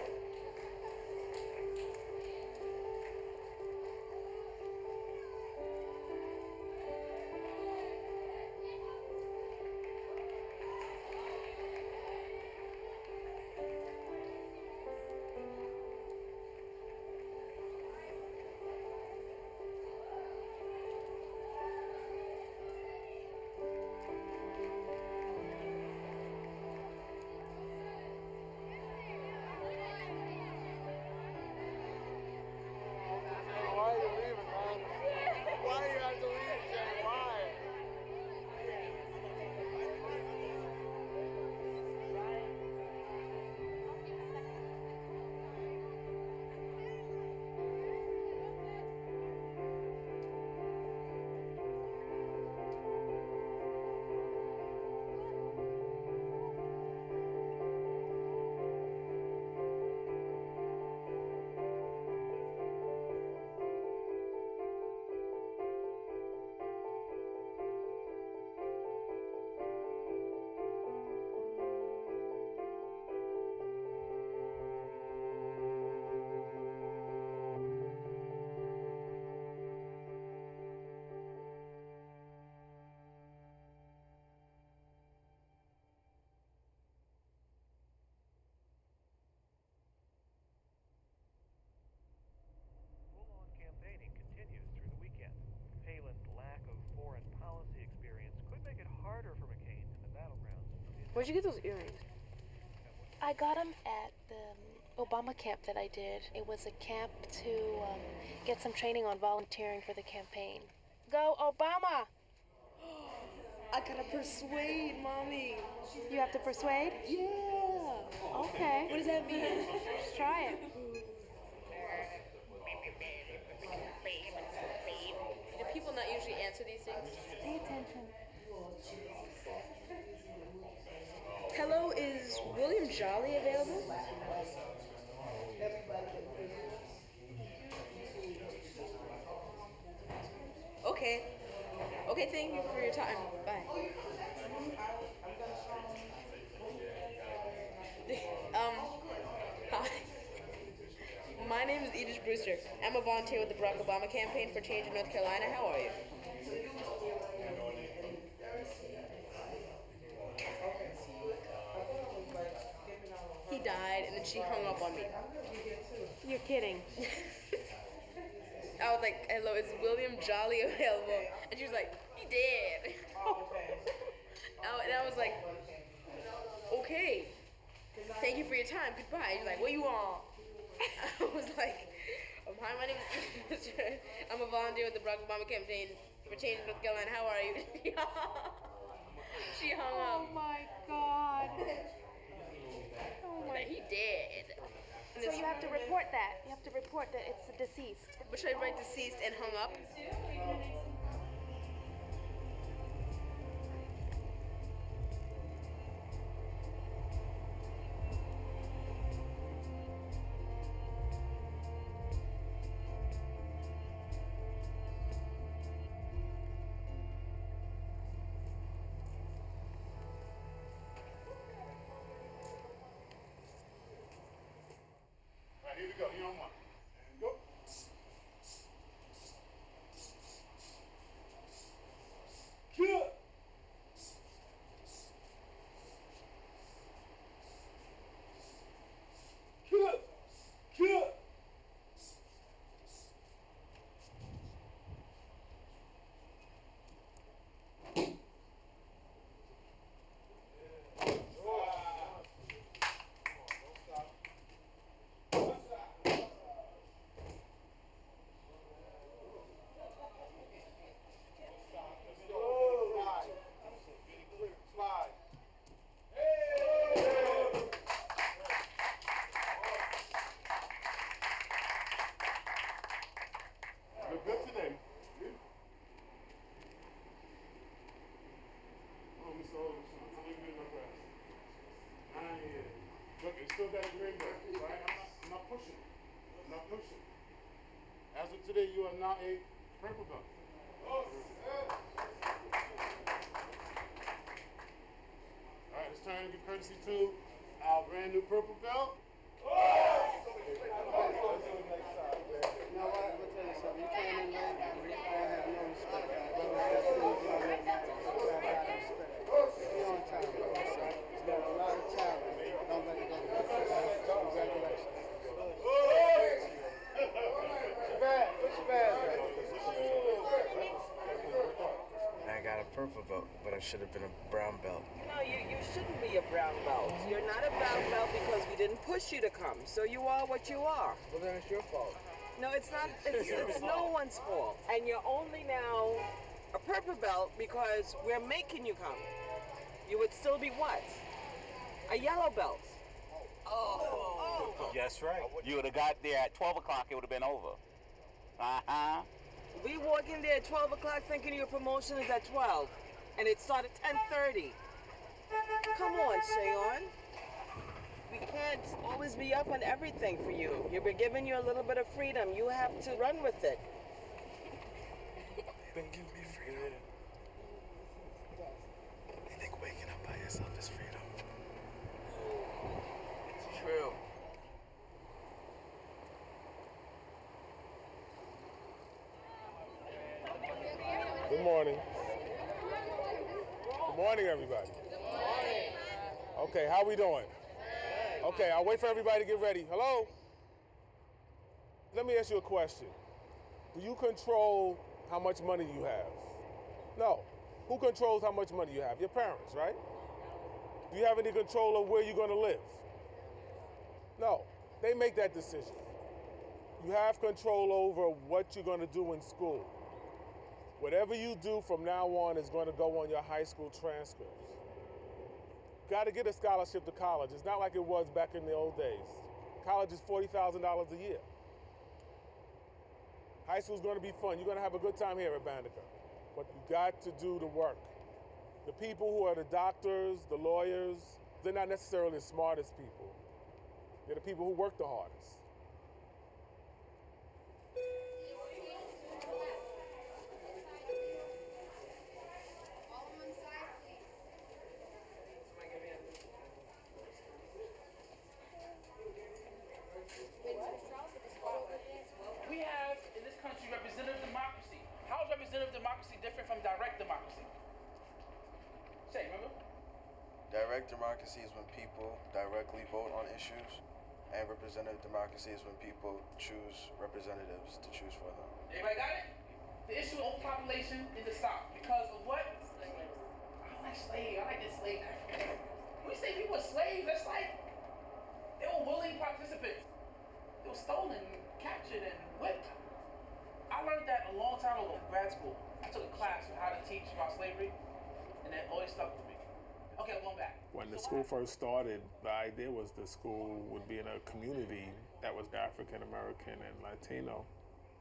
Where'd you get those earrings? I got them at the Obama camp that I did. It was a camp to get some training on volunteering for the campaign. Go, Obama! I gotta persuade mommy. You have to persuade? Yeah. Okay. What does that mean? Just try it. Do people not usually answer these things? Pay attention. Hello, is William Jolly available? Okay. Okay, thank you for your time. Bye. Hi. My name is Idris Brewster. I'm a volunteer with the Barack Obama campaign for change in North Carolina. How are you? He died, and then she hung up on me. You're kidding. I was like, hello, is William Jolly available? And she was like, he did. And I was like, okay. Thank you for your time. Goodbye. She's like, what you want? I was like, hi, my name is Michèle. I'm a volunteer with the Barack Obama campaign for change in North Carolina. How are you? She hung up. Oh my God. Oh my. He did. So you have to report that. You have to report that it's a deceased. But should I write deceased and hung up? Here we go. You don't want. Go. Kill. Kill. Kill. Look good today. Oh, Mr. Olson, it's a little bit of grass. Look, it's still got a green back, right? I'm not pushing. I'm not pushing. As of today, you are now a purple belt. All right, it's time to give courtesy to our brand new purple belt. You know what? I'm gonna tell you something. You came in late. I have no respect. You're on time, brother. So you got a lot of talent. Don't let it go. Congratulations. I got a purple belt, but I should have been a brown belt. No, you shouldn't be a brown belt. You're not a brown belt because we didn't push you to come. So you are what you are. Well, then it's your fault. No, it's not. It's no one's fault. And you're only now a purple belt because we're making you come. You would still be what? A yellow belt. Oh. That's right. You would have got there at 12 o'clock, it would have been over. Uh-huh. We walk in there at 12 o'clock thinking your promotion is at 12. And it started at 10:30. Come on, Shayon. We can't always be up on everything for you. We're giving you a little bit of freedom. You have to run with it. They've been giving me freedom. They think waking up by yourself is freedom. It's true. Good morning. Good morning, everybody. Okay, how we doing? Okay, I'll wait for everybody to get ready. Hello? Let me ask you a question. Do you control how much money you have? No. Who controls how much money you have? Your parents, right? Do you have any control of where you're going to live? No, they make that decision. You have control over what you're going to do in school. Whatever you do from now on is going to go on your high school transcripts. Got to get a scholarship to college. It's not like it was back in the old days. College is $40,000 a year. High school's going to be fun. You're going to have a good time here at Banneker. But you got to do the work. The people who are the doctors, the lawyers, they're not necessarily the smartest people. They're the people who work the hardest. We have, in this country, representative democracy. How is representative democracy different from direct democracy? Say, remember? Direct democracy is when people directly vote on issues, and representative democracy is when people choose representatives to choose for them. Everybody got it? The issue of overpopulation in the South. Because of what? I don't like slaves. I like this slave. When we say people are slaves, that's like they were willing participants. They were stolen, captured, and whipped. I learned that a long time ago in grad school. I took a class on how to teach about slavery, and that always stuck with me. Okay, I'm going back. When the school first started, the idea was the school would be in a community that was African American and Latino.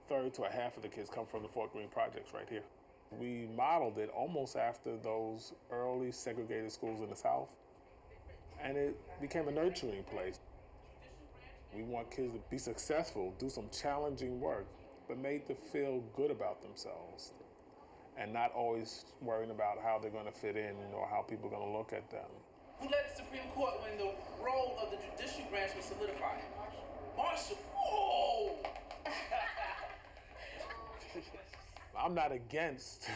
Third to a half of the kids come from the Fort Greene projects right here. We modeled it almost after those early segregated schools in the South, and it became a nurturing place. We want kids to be successful, do some challenging work, but made to feel good about themselves and not always worrying about how they're going to fit in or how people are going to look at them. Who led the Supreme Court when the role of the judicial branch was solidified? Marshall. Whoa! I'm not against,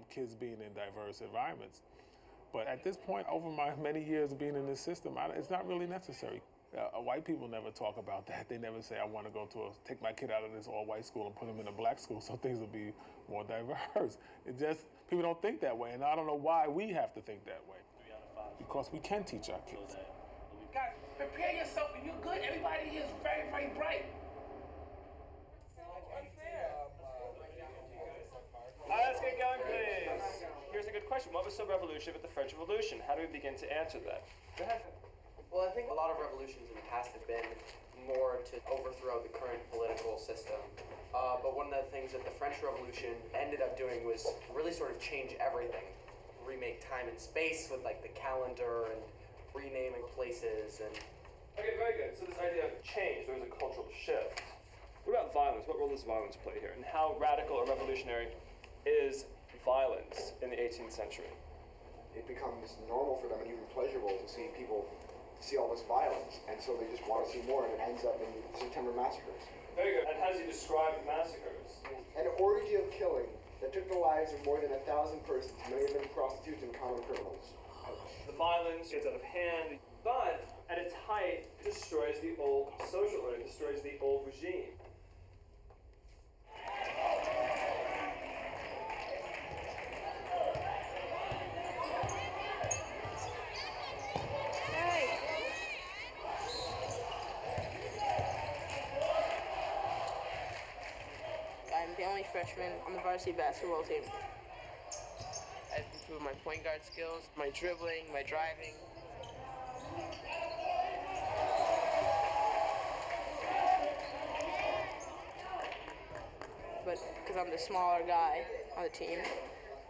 kids being in diverse environments, but at this point, over my many years of being in this system, it's not really necessary. White people never talk about that. They never say, I want to take my kid out of this all-white school and put him in a black school so things will be more diverse. People don't think that way, and I don't know why we have to think that way. Because we can teach our kids. Guys, prepare yourself. When you're good, everybody here is very, very bright. Let's get going, please. Here's a good question. What was so revolutionary with the French Revolution? How do we begin to answer that? Go ahead. Well, I think a lot of revolutions in the past have been more to overthrow the current political system. But one of the things that the French Revolution ended up doing was really sort of change everything. Remake time and space with like the calendar and renaming places and... Okay, very good. So this idea of change, there was a cultural shift. What about violence? What role does violence play here? And how radical or revolutionary is violence in the 18th century? It becomes normal for them and even pleasurable to see all this violence, and so they just want to see more, and it ends up in September massacres. Very good. And how does he describe massacres? An orgy of killing that took the lives of more than 1,000 persons, many of them prostitutes and common criminals. The violence gets out of hand, but at its height, it destroys the old social order, it destroys the old regime. I'm the only freshman on the varsity basketball team. I've improved my point guard skills, my dribbling, my driving. But because I'm the smaller guy on the team,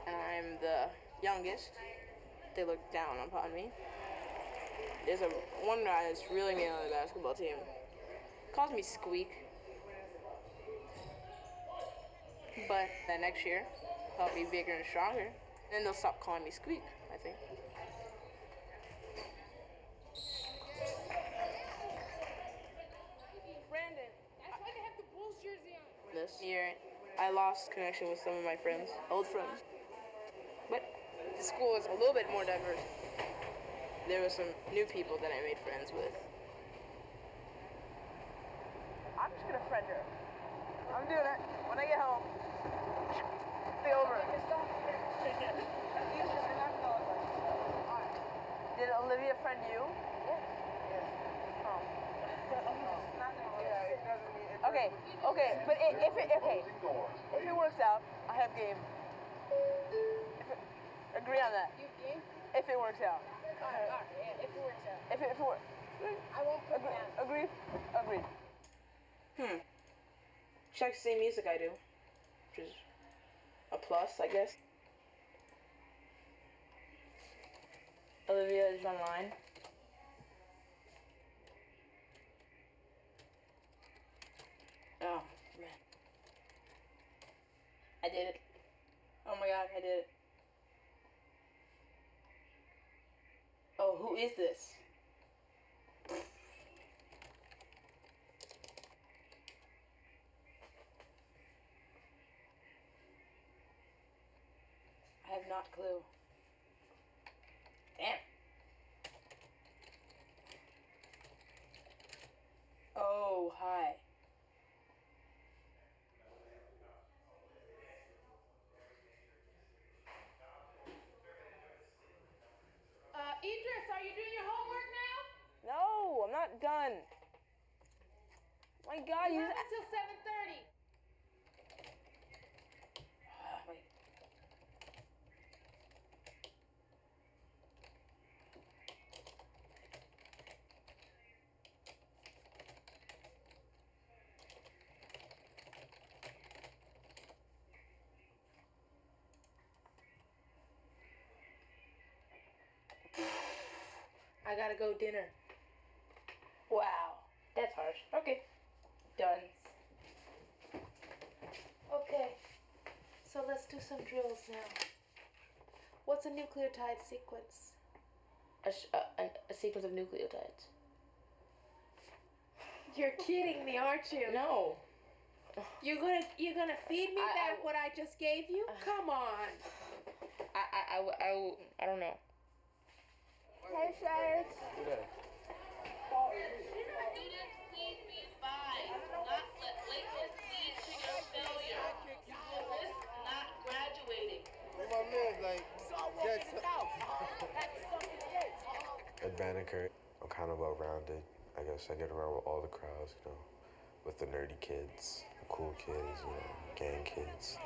and I'm the youngest, they look down upon me. There's one guy that's really me on the basketball team. Calls me Squeak. But then next year, I'll be bigger and stronger. Then they'll stop calling me Squeak, I think. Brandon, that's why they have the Bulls jersey on. This year, I lost connection with some of my friends, old friends. But the school is a little bit more diverse. There were some new people that I made friends with. I'm just gonna friend her. I'm doing it. When I get home, stay over. Did Olivia friend you? Okay, but if it works out, I have game. Agree on that. You have game? If it works out. Alright, yeah, if it works out. If it works. I won't put it down. Agreed? Agreed. She likes the same music I do, which is a plus, I guess. Olivia is online. Oh, man. I did it. Oh my god, I did it. Oh, who is this? I have not clue. Damn. Oh, hi. Idris, are you doing your homework now? No, I'm not done. My God, you have until 7:30. Wait. I gotta go dinner. Wow, that's harsh. Okay, done. Okay, so let's do some drills now. What's a nucleotide sequence? A sequence of nucleotides. You're kidding me, aren't you? No. You're gonna feed me back what I just gave you? Come on. I don't know. Hey, Shades. At Banneker, I'm kind of well-rounded. I guess I get around with all the crowds, you know, with the nerdy kids, the cool kids, you know, gang kids.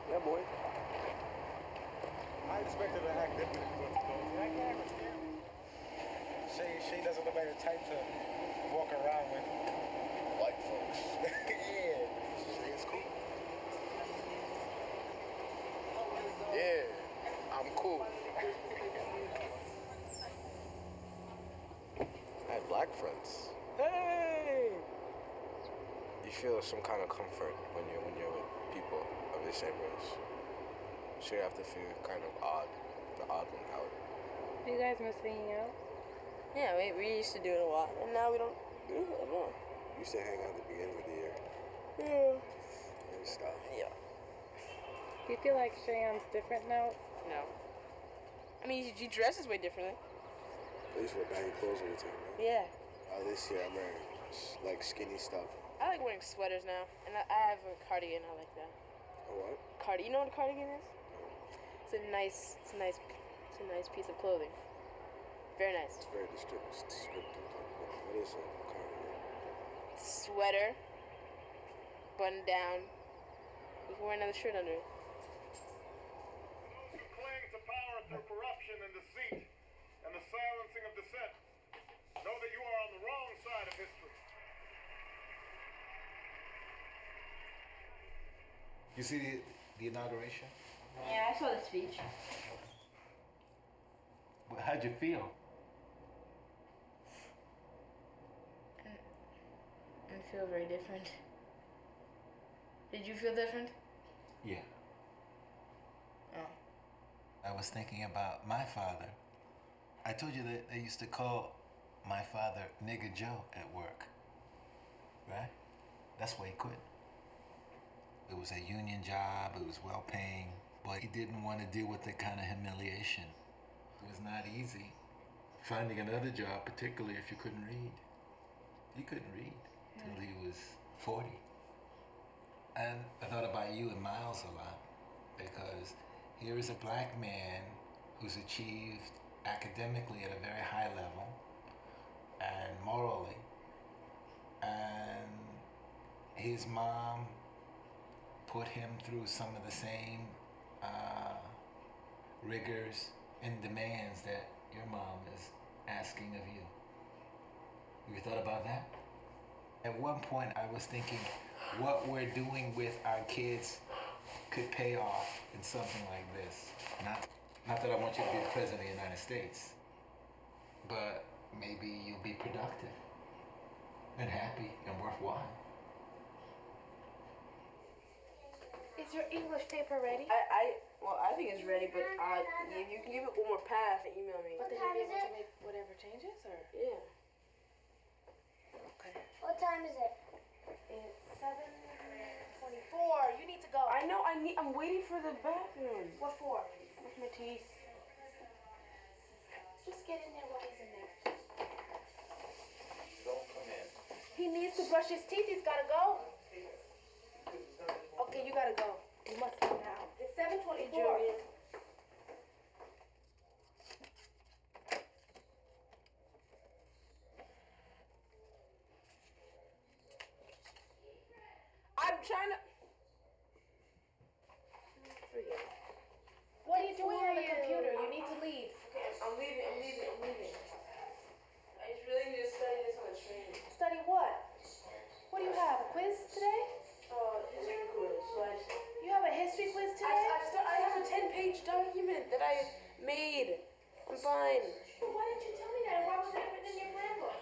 Yeah, boy. I expected to act different towards the dogs. I can't understand. She doesn't look like the type to walk around with white folks. Yeah, she's cool. Yeah, I'm cool. I had black friends. Hey! You feel some kind of comfort when you're with people of the same race. So you have to feel kind of the odd one out. Do you guys miss hanging out? Yeah, we used to do it a lot, and now we don't do it anymore. We used to hang out at the beginning of the year. Yeah. And stuff. Yeah. Do you feel like Cheyenne's different now? No. I mean, she dresses way differently. I used to wear baggy clothes all the time, right? Yeah. This year I'm wearing like skinny stuff. I like wearing sweaters now, and I have a cardigan. I like that. A what? You know what a cardigan is? It's a nice piece of clothing. Very nice. It's very descriptive. What is a cardigan? Sweater, button down. You can wear another shirt under it. Those who cling to power through corruption and deceit and the silencing of dissent know that you are on the wrong side of history. You see the inauguration? Yeah, I saw the speech. How'd you feel? I feel very different. Did you feel different? Yeah. Oh. I was thinking about my father. I told you that they used to call my father Nigger Joe at work. Right? That's why he quit. It was a union job, it was well paying, but he didn't want to deal with that kind of humiliation. It was not easy, finding another job, particularly if you couldn't read. He couldn't read till he was 40. And I thought about you and Miles a lot, because here is a black man who's achieved academically at a very high level and morally, and his mom put him through some of the same rigors and demands that your mom is asking of you. Have you thought about that? At one point I was thinking what we're doing with our kids could pay off in something like this. Not that I want you to be the president of the United States, but maybe you'll be productive and happy and worthwhile. Is your English paper ready? Well, I think it's ready, but if you can give it one more pass and email me. But then you'll be able to make whatever changes, or? Yeah. Okay. What time is it? It's 7:24. You need to go. I know. I'm waiting for the bathroom. What for? Brush my teeth. Just get in there while he's in there. Don't come in. He needs to brush his teeth. He's gotta go. Okay, you gotta go. You must go now. It's 7:24. I'm trying to. Forget it. What are you doing on the computer? You need to leave. Okay, I'm leaving. I just really need to study this on the train. Study what? What do you have? A quiz today? History quiz. You have a history quiz today? I have a 10-page document that I made. I'm fine. Well, why didn't you tell me that? Why was it written in your plan book?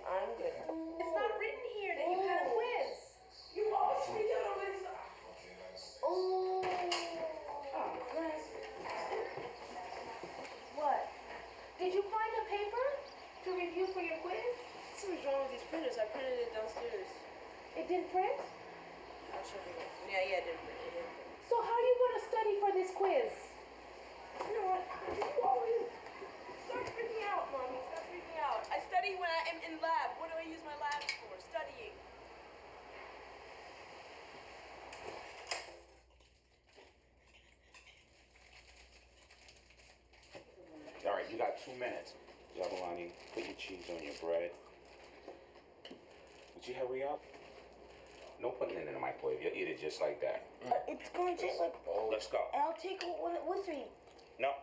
I'm good. It's not written here that you had a quiz. You always freak out over this. Oh, crap. What? Did you find a paper to review for your quiz? Something's wrong with these printers. I printed it downstairs. It didn't print? I'll show you. Yeah, it didn't print. So how are you going to study for this quiz? You know what? You always stop freaking out, Mommy. Stop freaking out. I study when I am in lab. What do I use my lab for? Studying. All right, you got 2 minutes. Jabulani, put your cheese on your bread. Would you hurry up? No putting it in the microwave. You'll eat it just like that. It's going to take like. Let's go. I'll take it with me. No,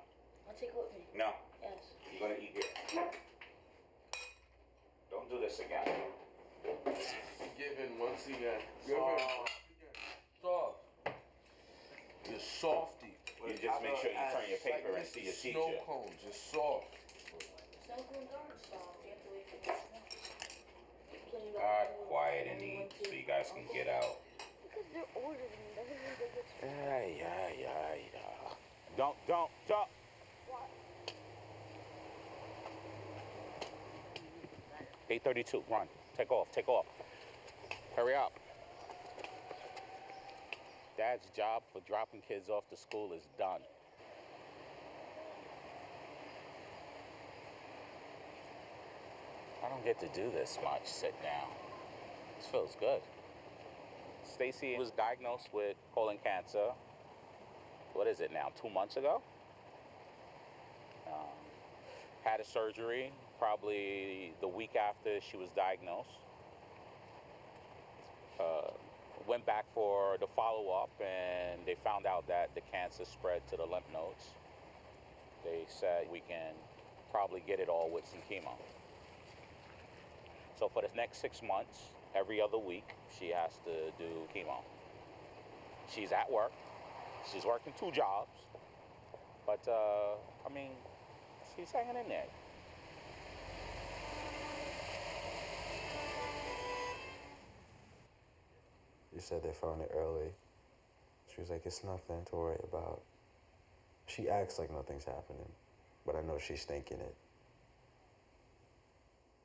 I'll take it with me. no. Yes. You're gonna eat here. Don't do this again. Given once again. Soft. You're softy. You just make sure you turn your paper and see your teacher. Snow cones, you're soft. Snow cones aren't soft. You have to wait for it. Quiet and eat so you guys can get out. Because they're older than me doesn't mean they get Yeah. Don't. 8:32. Run. Take off. Hurry up. Dad's job for dropping kids off to school is done. I don't get to do this much. Sit down. This feels good. Stacy was diagnosed with colon cancer. What is it now? 2 months ago? Had a surgery probably the week after she was diagnosed. Went back for the follow-up, and they found out that the cancer spread to the lymph nodes. They said we can probably get it all with some chemo. So for the next 6 months, every other week, she has to do chemo. She's at work. She's working 2 jobs. But, she's hanging in there. You said they found it early. She was like, it's nothing to worry about. She acts like nothing's happening, but I know she's thinking it.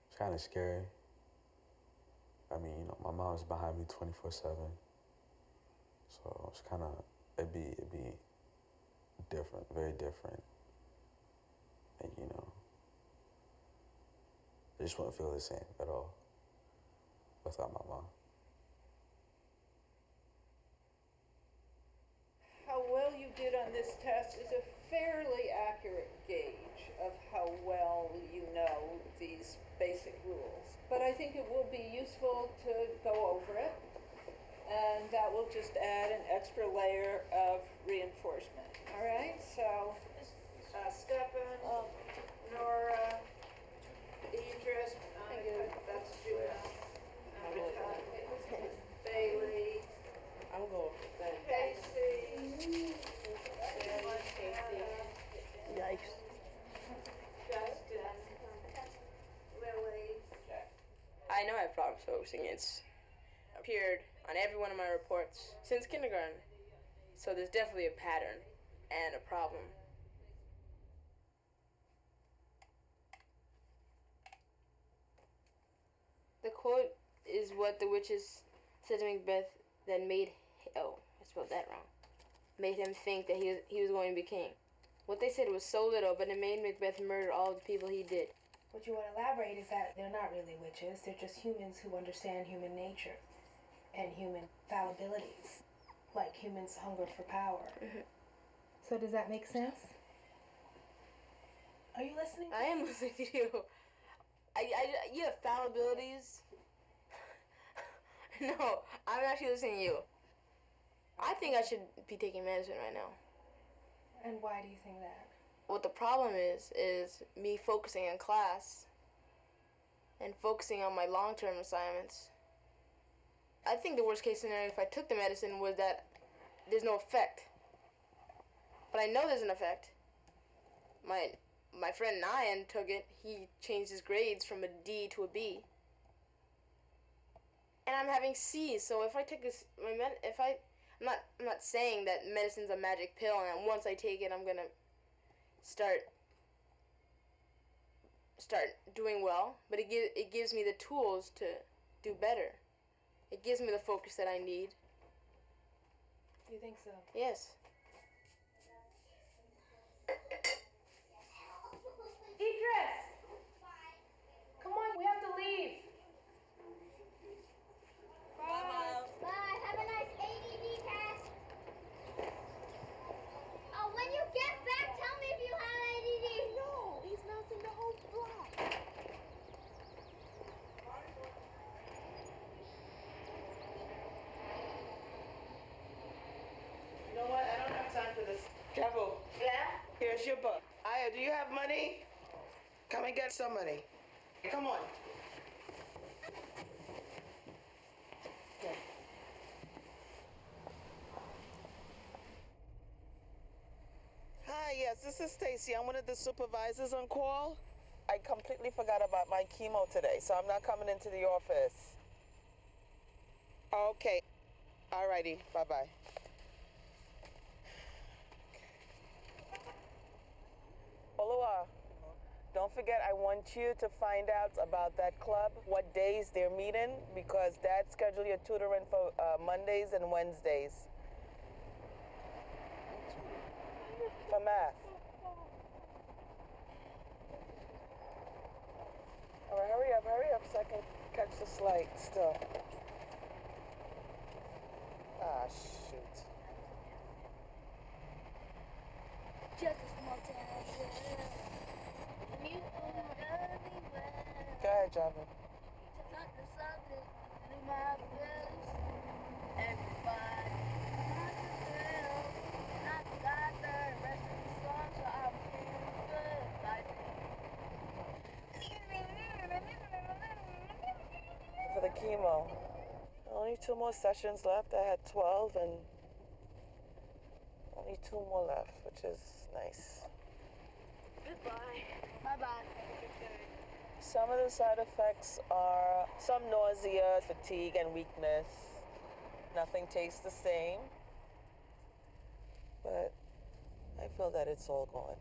It's kind of scary. I mean, my mom's behind me 24/7. So it's kind of, it'd be different, very different. And, I just wouldn't feel the same at all without my mom. How well you did on this test is a fairly accurate gauge of how well you know these basic rules. But I think it will be useful to go over it, and that will just add an extra layer of reinforcement. All right, so Stephen, Nora, Idris, that's Judah, Bailey, I'm going with Casey, Yikes. Justin, Lily. I know I have problems focusing. It's appeared on every one of my reports since kindergarten. So there's definitely a pattern and a problem. The quote is what the witches said to Macbeth that made, I spelled that wrong, made him think that he was going to be king. What they said was so little, but it made Macbeth murder all the people he did. What you want to elaborate is that they're not really witches. They're just humans who understand human nature and human fallibilities, like humans' hunger for power. Mm-hmm. So does that make sense? Are you listening? I am listening to you. You have fallibilities. No, I'm actually listening to you. I think I should be taking medicine right now. And why do you think that? What the problem is me focusing on class and focusing on my long-term assignments. I think the worst case scenario if I took the medicine was that there's no effect. But I know there's an effect. My friend Nyan took it. He changed his grades from a D to a B. And I'm having C's, so if I take this, I'm not saying that medicine's a magic pill and once I take it I'm gonna start doing well, but it gives me the tools to do better. It gives me the focus that I need. You think so? Yes. Idris! Come on, we have to leave. Bye. Bye. Have a nice ADD test. Oh, when you get back, tell me if you have ADD. No, he's melting the whole block. You know what? I don't have time for this. Travel. Yeah? Here's your book. Aya, do you have money? Come and get some money. Come on. Here. Hi, yes, this is Stacy. I'm one of the supervisors on call. I completely forgot about my chemo today, so I'm not coming into the office. Okay. Alrighty. Bye-bye. Oloa, don't forget I want you to find out about that club, what days they're meeting, because Dad scheduled your tutoring for Mondays and Wednesdays. For math. All right, hurry up so I can catch the slide still. Ah, shoot. Just a small town girl. You Go ahead, Javin. talk to something through my bills. Everybody wants a bill. And I forgot the rest of the song, so I was feeling good. For the chemo. Only 2 more sessions left. I had 12 and only 2 more left, which is nice. Goodbye. Bye-bye. Some of the side effects are some nausea, fatigue, and weakness. Nothing tastes the same, but I feel that it's all gone.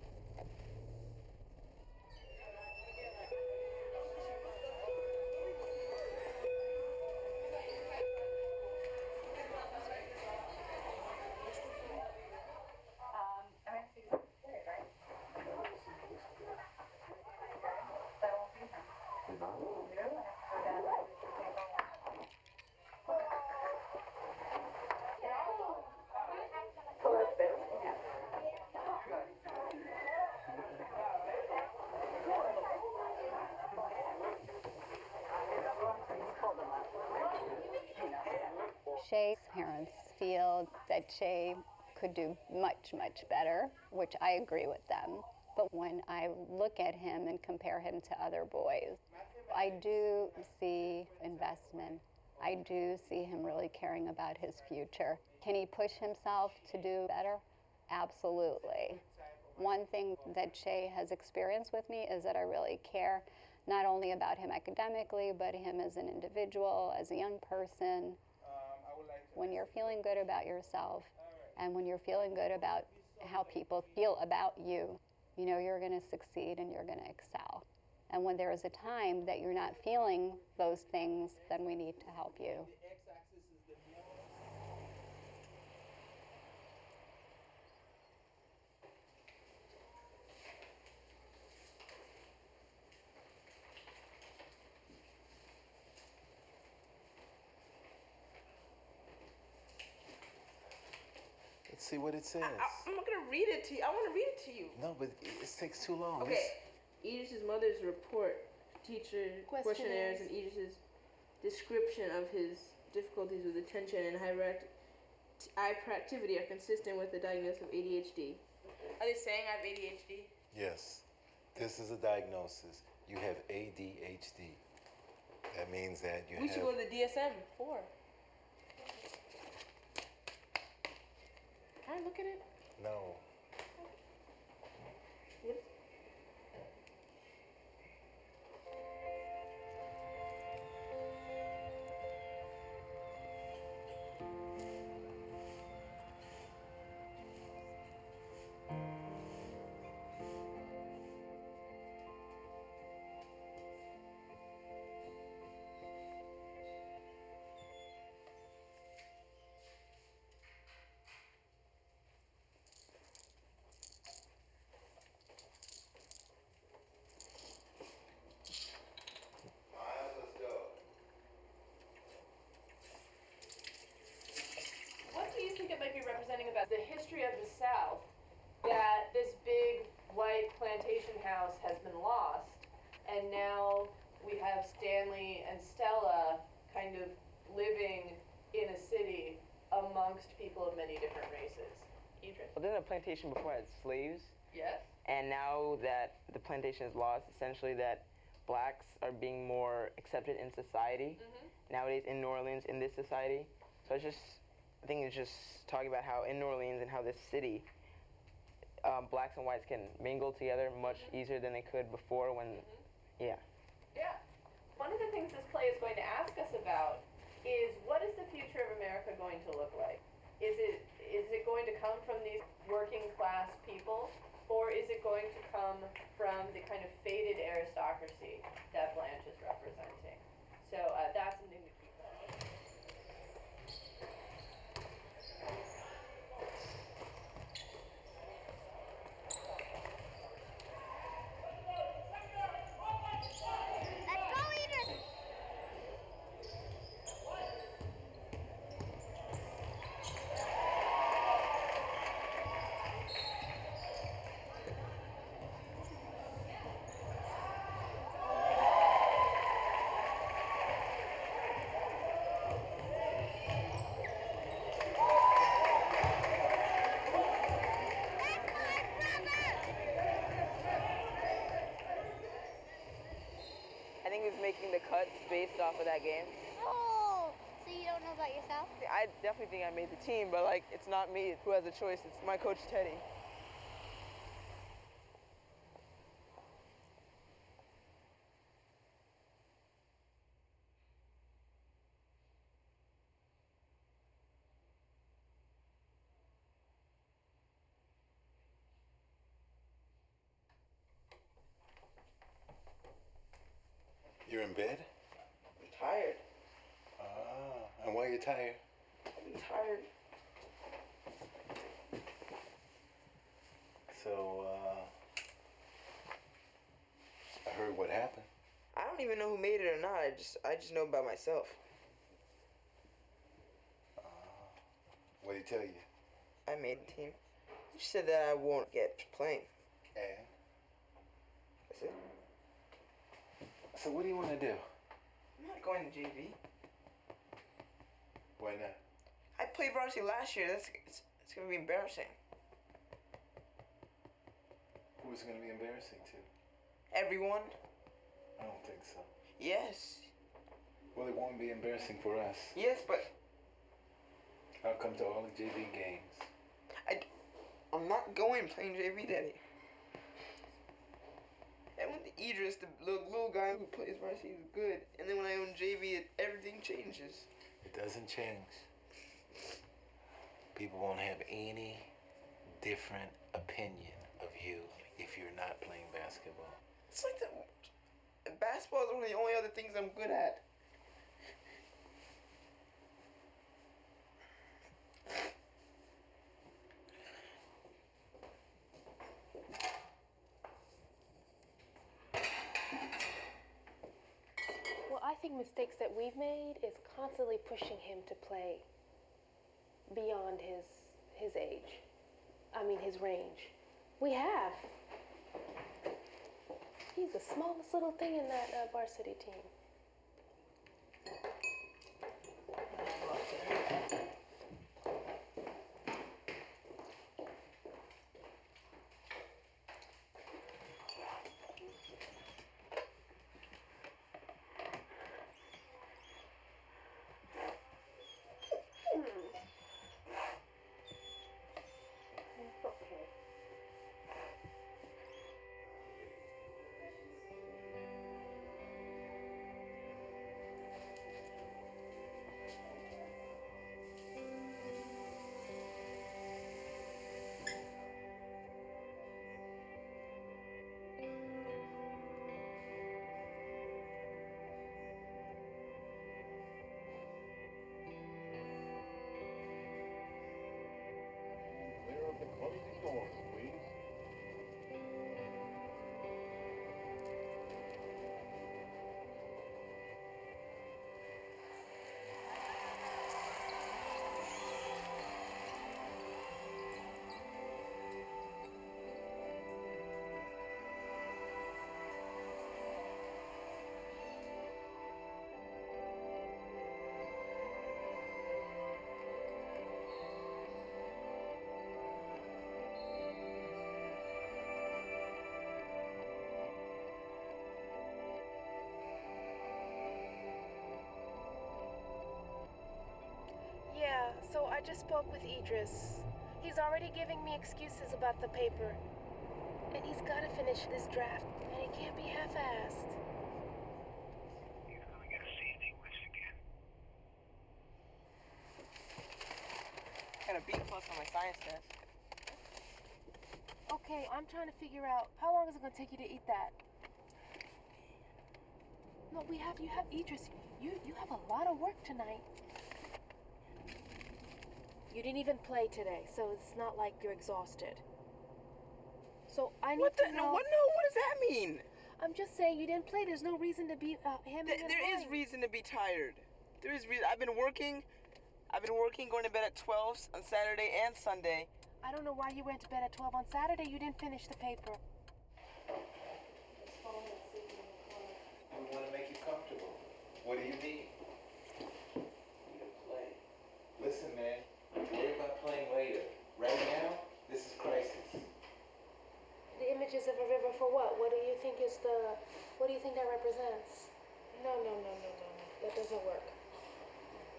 Che's parents feel that Che could do much, much better, which I agree with them. But when I look at him and compare him to other boys, I do see investment. I do see him really caring about his future. Can he push himself to do better? Absolutely. One thing that Che has experienced with me is that I really care not only about him academically, but him as an individual, as a young person. When you're feeling good about yourself and when you're feeling good about how people feel about you, you know you're going to succeed and you're going to excel. And when there is a time that you're not feeling those things, then we need to help you. Let's see what it says. I'm not gonna read it to you. I want to read it to you. No, but it takes too long. Okay. Idris's mother's report, teacher questionnaires, and Idris's description of his difficulties with attention and hyperactivity are consistent with the diagnosis of ADHD. Are they saying I have ADHD? Yes. This is a diagnosis. You have ADHD. That means that you We should go to the DSM-4. Can I look at it? No. What do you think it might be representing about the history of the South that this big white plantation house has been lost, and now we have Stanley and Stella kind of living in a city amongst people of many different races? Idris? Well, didn't a plantation before had slaves? Yes. And now that the plantation is lost, essentially that blacks are being more accepted in society nowadays in New Orleans, in this society. So I think it's just talking about how in New Orleans and how this city, blacks and whites can mingle together much easier than they could before when, yeah. Yeah. One of the things this play is going to ask us about is, what is the future of America going to look like? Is it going to come from these working class people, or is it going to come from the kind of faded aristocracy that Blanche is representing? So that's something to keep in mind. I think he's making the cuts based off of that game. Oh, so you don't know about yourself? I definitely think I made the team, but like, it's not me who has a choice. It's my coach, Teddy. You're in bed? I'm tired. And why are you tired? I'm tired. So, I heard what happened. I don't even know who made it or not. I just know about myself. What did he tell you? I made the team. You said that I won't get playing. And? That's it. So what do you want to do? I'm not going to JV. Why not? I played varsity last year. It's gonna be embarrassing. Who's gonna be embarrassing to? Everyone? I don't think so. Yes. Well, it won't be embarrassing for us. Yes, but I'll come to all the JV games. I'm not going playing JV, Daddy. I went to Idris, the little guy who plays varsity, is good. And then when I own JV, everything changes. It doesn't change. People won't have any different opinion of you if you're not playing basketball. It's like basketball is one of the only other things I'm good at. Well, I think mistakes that we've made is constantly pushing him to play beyond his age. I mean, his range. We have. He's the smallest little thing in that varsity team. Clear of the closing doors, please. Yeah, so I just spoke with Idris. He's already giving me excuses about the paper. And he's got to finish this draft, and he can't be half-assed. He's gonna get a C in English again. Got a B+ on my science test. Okay, I'm trying to figure out how long is it going to take you to eat that? No, you have Idris. You have a lot of work tonight. You didn't even play today, so it's not like you're exhausted. So I need to know. What does that mean? I'm just saying you didn't play. There's no reason to be There is reason to be tired. There is reason. I've been working, going to bed at 12 on Saturday and Sunday. I don't know why you went to bed at 12 on Saturday. You didn't finish the paper. We want to make you comfortable. What do you need? You to play. Listen, man. Worry about playing later. Right now, this is crisis. The images of a river for what? What do you think that represents? No. That doesn't work.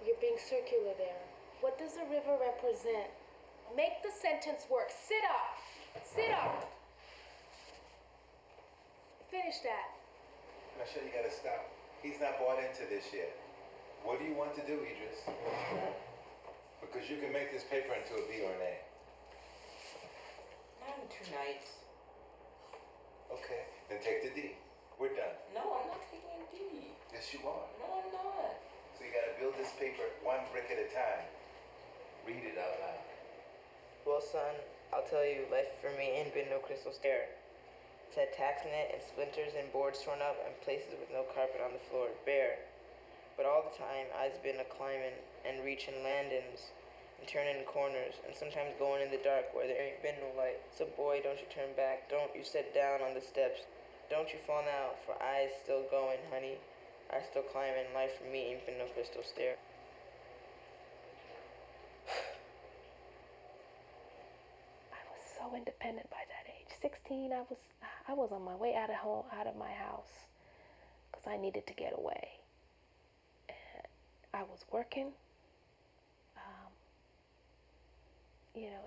You're being circular there. What does a river represent? Make the sentence work. Sit up. Sit up. Finish that. Michèle, you gotta stop. He's not bought into this yet. What do you want to do, Idris? Because you can make this paper into a B or an A. Not in 2 nights. Okay, then take the D. We're done. No, I'm not taking a D. Yes, you are. No, I'm not. So you gotta build this paper one brick at a time. Read it out loud. Well, son, I'll tell you, life for me ain't been no crystal stair. It's had tax net and splinters and boards torn up and places with no carpet on the floor, bare. But all the time, I's been a climbing and reaching landings and turning corners and sometimes going in the dark where there ain't been no light. So boy, don't you turn back, don't you sit down on the steps, don't you fall now, for I's still going, honey. I still climbing, life for me ain't been no crystal stair. so independent by that age. 16, I was on my way out of home, out of my house, because I needed to get away. And I was working.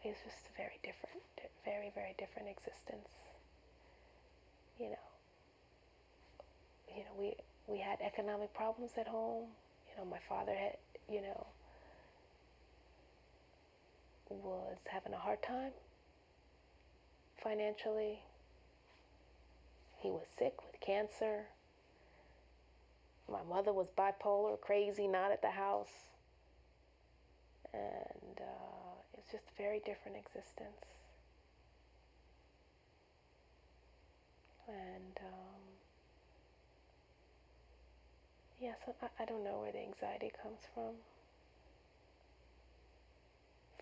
It's just a very different, very, very different existence. We had economic problems at home. My father had, was having a hard time financially. He was sick with cancer. My mother was bipolar, crazy, not at the house. And it's just a very different existence. And so I don't know where the anxiety comes from.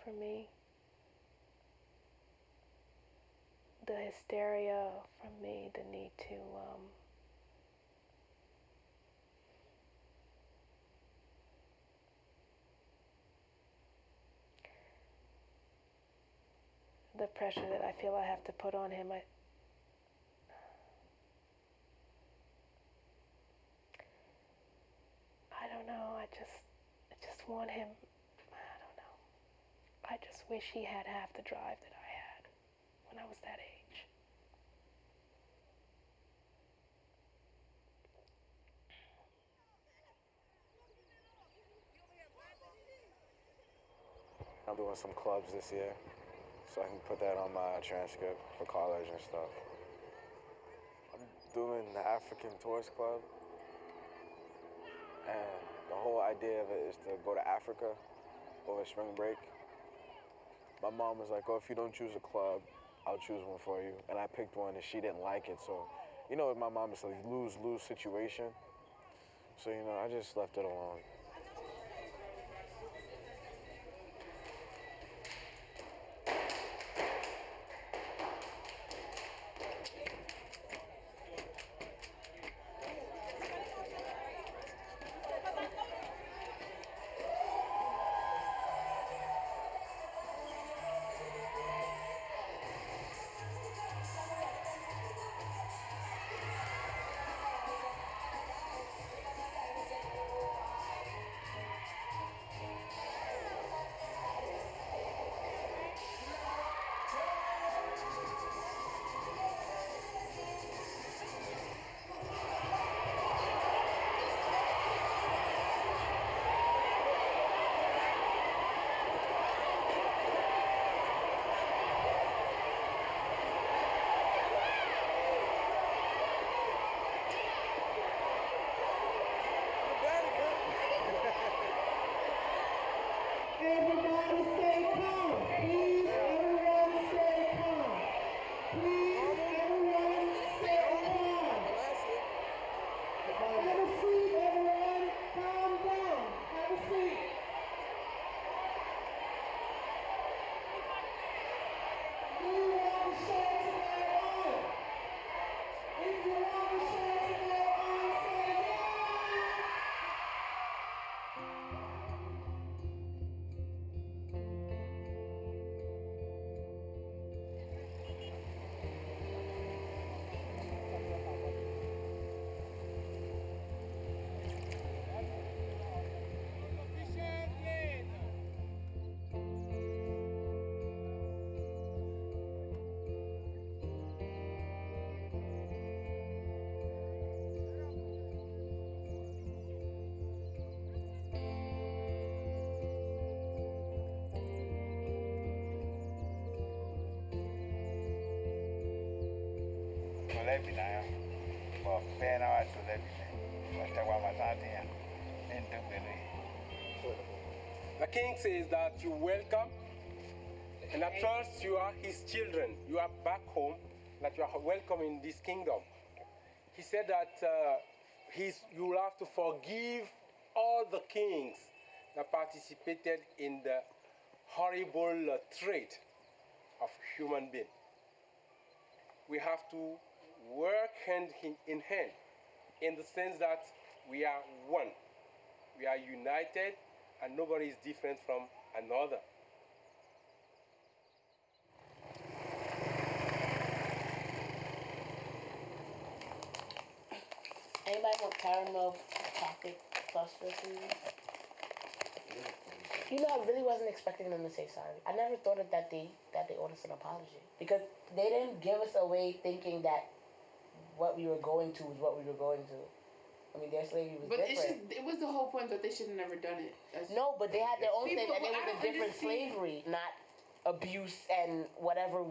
For me, the hysteria, from me, the need to the pressure that I feel I have to put on him. I don't know. I just want him. I don't know. I just wish he had half the drive that I had when I was that age. I'm doing some clubs this year, so I can put that on my transcript for college and stuff. I'm doing the African Tourist Club, and the whole idea of it is to go to Africa over spring break. My mom was like, oh, if you don't choose a club, I'll choose one for you. And I picked one, and she didn't like it, so, my mom is a lose-lose situation. So, I just left it alone. The king says that you welcome, and at first you are his children. You are back home, that you are welcome in this kingdom. He said that you will have to forgive all the kings that participated in the horrible trait of human being. We have to work hand in hand, in the sense that we are one. We are united, and nobody is different from another. Anybody want caramel chocolate cluster seeds? You know, I really wasn't expecting them to say sorry. I never thought of that they owed us an apology because they didn't give us away thinking that what we were going to was what we were going to. I mean, their slavery was different. But it was the whole point that they should have never done it. No, but they had their own thing, and it was a different slavery, not abuse and whatever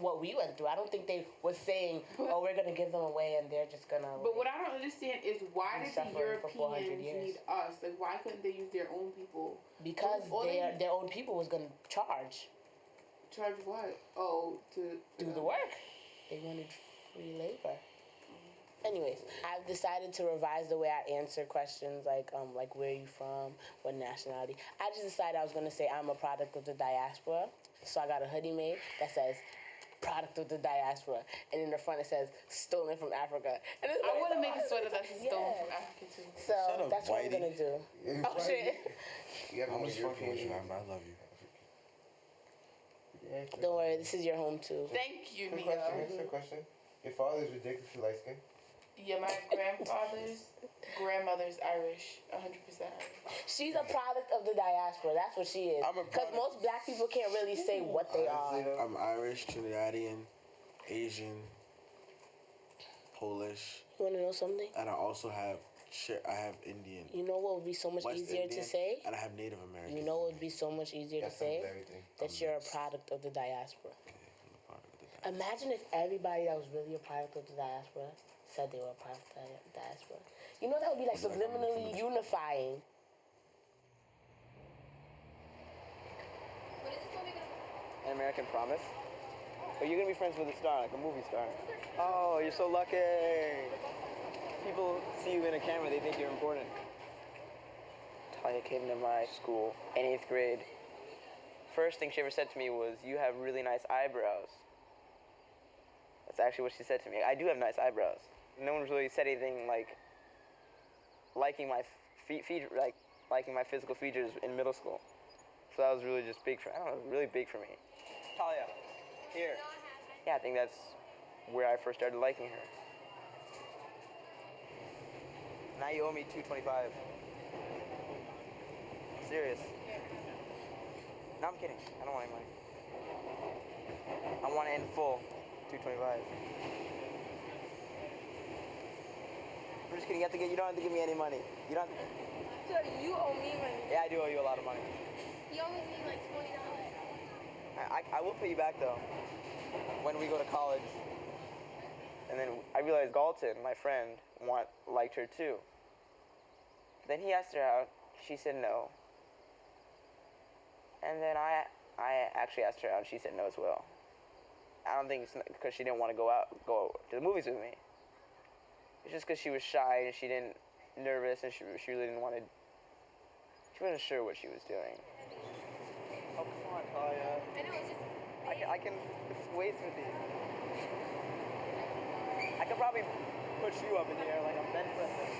what we went through. I don't think they were saying, "Oh, we're gonna give them away," and they're just gonna. But what I don't understand is why did the Europeans need us? Like, why couldn't they use their own people? Because their own people was gonna charge. Charge what? Oh, to do the work. They wanted free labor. Anyways, I've decided to revise the way I answer questions like where are you from, what nationality. I just decided I was gonna say I'm a product of the diaspora. So I got a hoodie made that says product of the diaspora, and in the front it says stolen from Africa. And I want to make a sweater that's stolen from Africa too. So that's what I'm gonna do. Oh shit. I'm just fucking with you. I love you. Don't worry, this is your home too. Thank you, Quick Nia. question. Your father's ridiculously light skinned? Yeah, my grandmother's Irish, 100% Irish. She's a product of the diaspora. That's what she is. Because most black people can't really say what they are. I'm Irish, Trinidadian, Asian, Polish. You want to know something? And I also have Indian. You know what would be so much West easier Indian, to say? And I have Native American. You know what would be so much easier to say? That you're a product of the diaspora. Imagine if everybody that was really a product of the diaspora said they were a product of the diaspora. You know, that would be like subliminally unifying. An American Promise. But you're gonna be friends with a star, like a movie star. Oh, you're so lucky. People see you in a camera, they think you're important. Talia came to my school in 8th grade. First thing she ever said to me was, "You have really nice eyebrows." That's actually what she said to me. I do have nice eyebrows. No one's really said anything like liking my liking my physical features in middle school. So that was really just big for, I don't know, really big for me. Talia, here. Yeah, I think that's where I first started liking her. Now you owe me $225. Serious. No, I'm kidding. I don't want any money. I want it in full. $225. I'm just kidding. You don't have to give me any money. You don't. So you owe me money. Yeah, I do owe you a lot of money. You owe me like $20. I will pay you back though. When we go to college. And then I realized Galton, my friend, liked her too. Then he asked her out. She said no. And then I actually asked her out. And she said no as well. I don't think it's because she didn't want to go to the movies with me. It's just because she was shy and she didn't, nervous, and she really didn't want to, she wasn't sure what she was doing. Oh, come on, Talia. I know, it's just... I can, it's way too deep. I could probably push you up in the air like I'm bench pressing.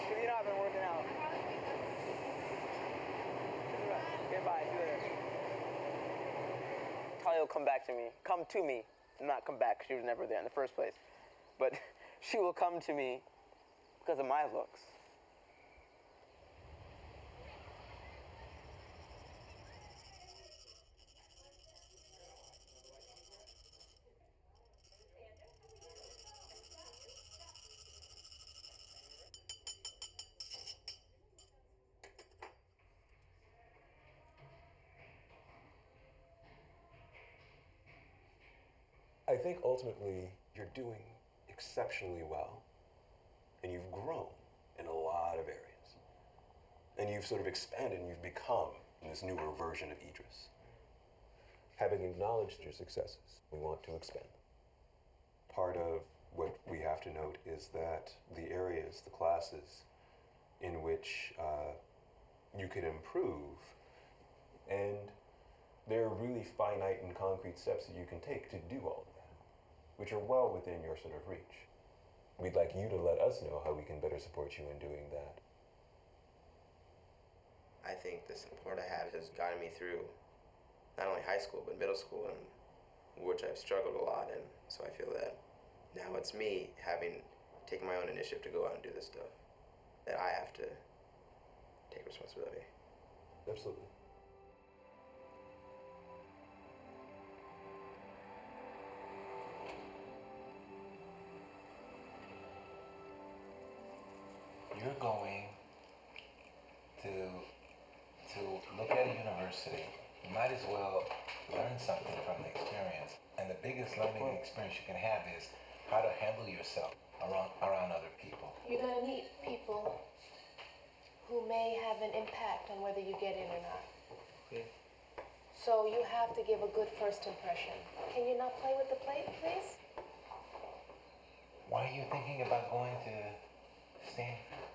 Because you know I've been working out. Goodbye, see you later. Talia will come to me, not come back, she was never there in the first place. But she will come to me because of my looks. I think ultimately you're doing exceptionally well, and you've grown in a lot of areas. And you've sort of expanded and you've become this newer version of Idris. Having acknowledged your successes, we want to expand them. Part of what we have to note is that the areas, the classes in which you can improve, and there are really finite and concrete steps that you can take to do all of that, which are well within your sort of reach. We'd like you to let us know how we can better support you in doing that. I think the support I have has gotten me through not only high school, but middle school, in which I've struggled a lot. And so I feel that now it's me having take my own initiative to go out and do this stuff, that I have to take responsibility. Absolutely. You're going to look at a university. You might as well learn something from the experience. And the biggest learning experience you can have is how to handle yourself around other people. You're going to meet people who may have an impact on whether you get in or not. Yeah. So you have to give a good first impression. Can you not play with the plate, please? Why are you thinking about going to Stanford?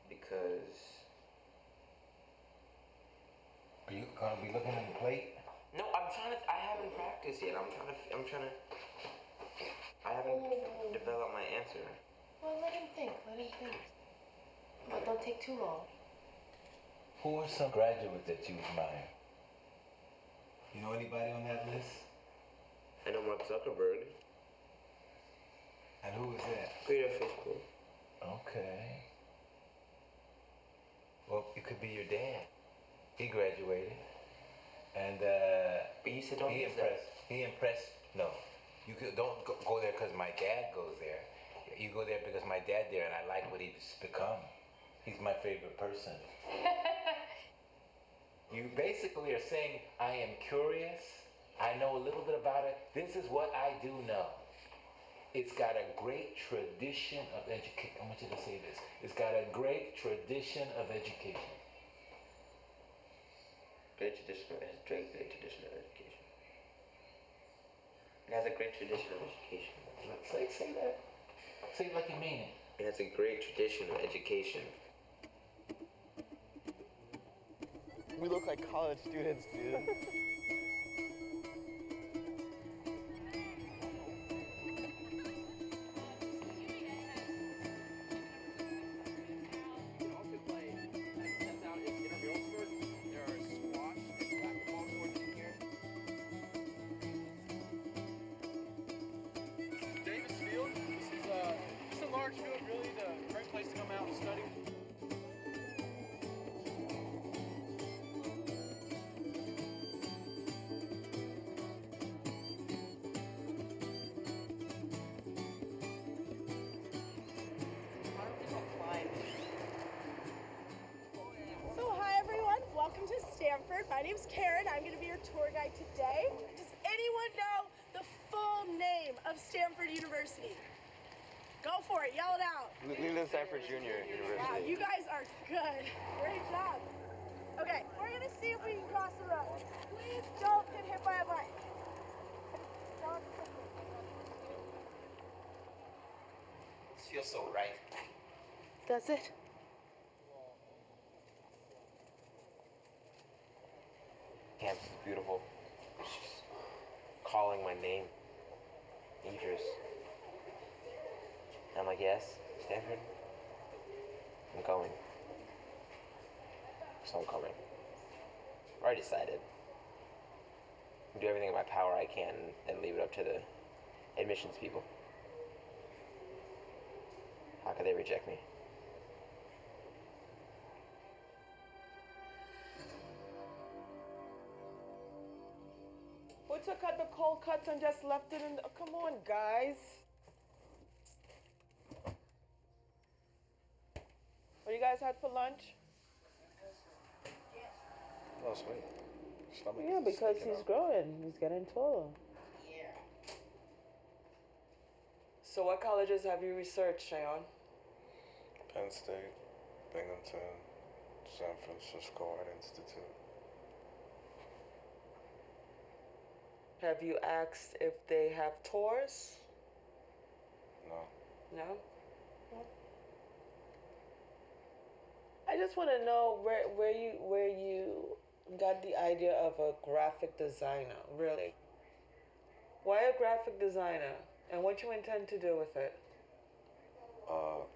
Because... Are you going to be looking at the plate? No, I haven't practiced yet. I haven't developed my answer. Well, let him think. But don't take too long. Who are some graduates that you admire? You know anybody on that list? I know Mark Zuckerberg. And who is that? Creator of Facebook. Okay. Well, it could be your dad. He graduated. And but you said don't he use impressed. that. He impressed. No, you don't go there because my dad goes there. You go there because my dad there, and I like what he's become. He's my favorite person. You basically are saying, I am curious. I know a little bit about it. This is what I do know. It's got a great tradition of education. I want you to say this. It's got a great tradition of education. Great tradition of education. It has a great tradition of education. Say that. Say it like you mean it. It has a great tradition of education. We look like college students, dude. Welcome to Stanford. My name's Karen. I'm going to be your tour guide today. Does anyone know the full name of Stanford University? Go for it. Yell it out. Leland Stanford Junior University. Wow, you guys are good. Great job. Okay, we're going to see if we can cross the road. Please don't get hit by a bike. This feels so right. That's it. Campus is beautiful. She's calling my name. Idris. I'm like, yes, Stanford? I'm going. So I'm coming. I already decided. Do everything in my power I can and leave it up to the admissions people. How could they reject me? We took out the cold cuts and just left it in the... Come on, guys. What you guys had for lunch? Oh, sweet. Stomach Yeah, is because sticking he's out. growing. He's getting taller. Yeah. So what colleges have you researched, Cheyenne? Penn State, Binghamton, San Francisco Art Institute. Have you asked if they have tours? No. No? I just want to know where you got the idea of a graphic designer, really. Why a graphic designer? And what you intend to do with it?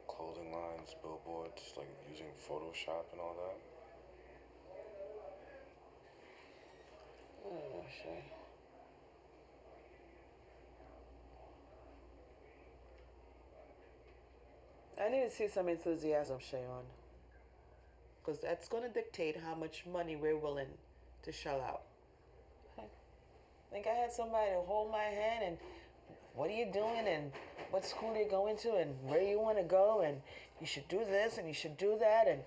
Clothing lines, billboards, like using Photoshop and all that. Oh, shit. I need to see some enthusiasm, Shayon. Because that's going to dictate how much money we're willing to shell out. I think I had somebody to hold my hand and what are you doing and what school you're going to and where you want to go and you should do this and you should do that and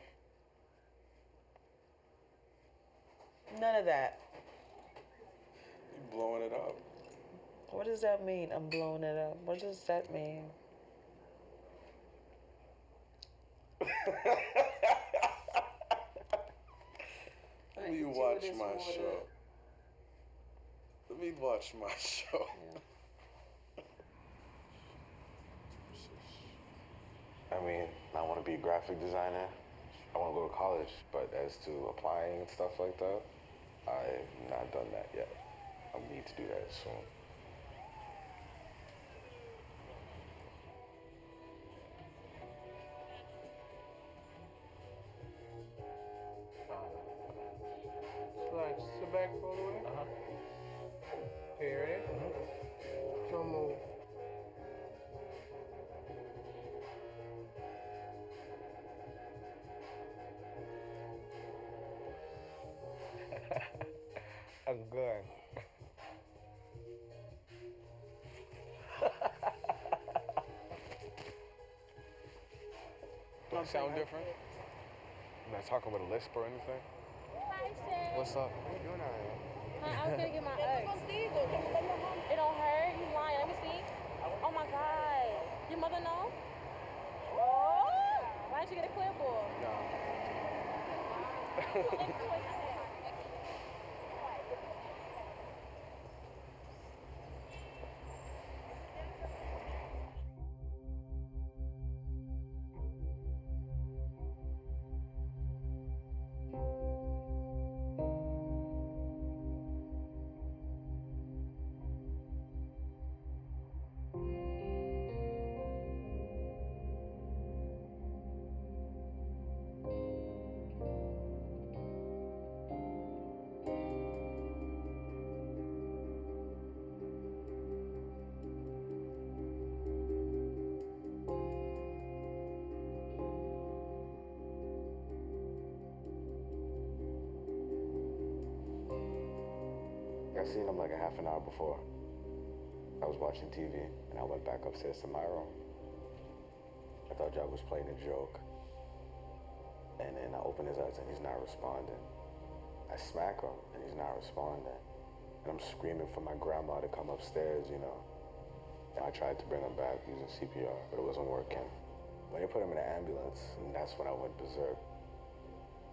none of that. You're blowing it up. What does that mean? I'm blowing it up. What does that mean? Let me watch my show. Let me watch my show. I mean, I want to be a graphic designer. I want to go to college, but as to applying and stuff like that, I've not done that yet. I need to do that soon. Relax. Sit back all the way. Okay, you ready? Don't move. I'm good. Do I sound different? Am I talking with a lisp or anything? Hi, Shay. What's up? What are you doing out here? Hi, I was gonna get my ex. It don't hurt. You lying? Let me see. Oh my God. Your mother know? Oh. Why didn't you get a clip for? No. I seen him like a half an hour before. I was watching TV and I went back upstairs to my room. I thought Job was playing a joke. And then I open his eyes and he's not responding. I smack him and he's not responding. And I'm screaming for my grandma to come upstairs, you know. And I tried to bring him back using CPR, but it wasn't working. When they put him in an ambulance, and that's when I went berserk.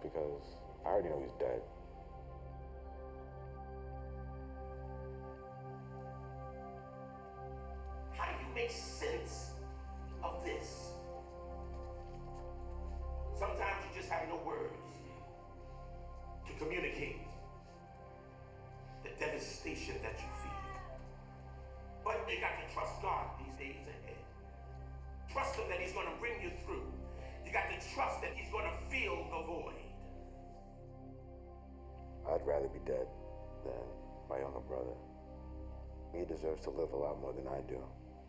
Because I already know he's dead. How do you make sense of this? Sometimes you just have no words to communicate the devastation that you feel. But you got to trust God these days ahead. Trust Him that He's going to bring you through. You got to trust that He's going to fill the void. I'd rather be dead than my younger brother. He deserves to live a lot more than I do,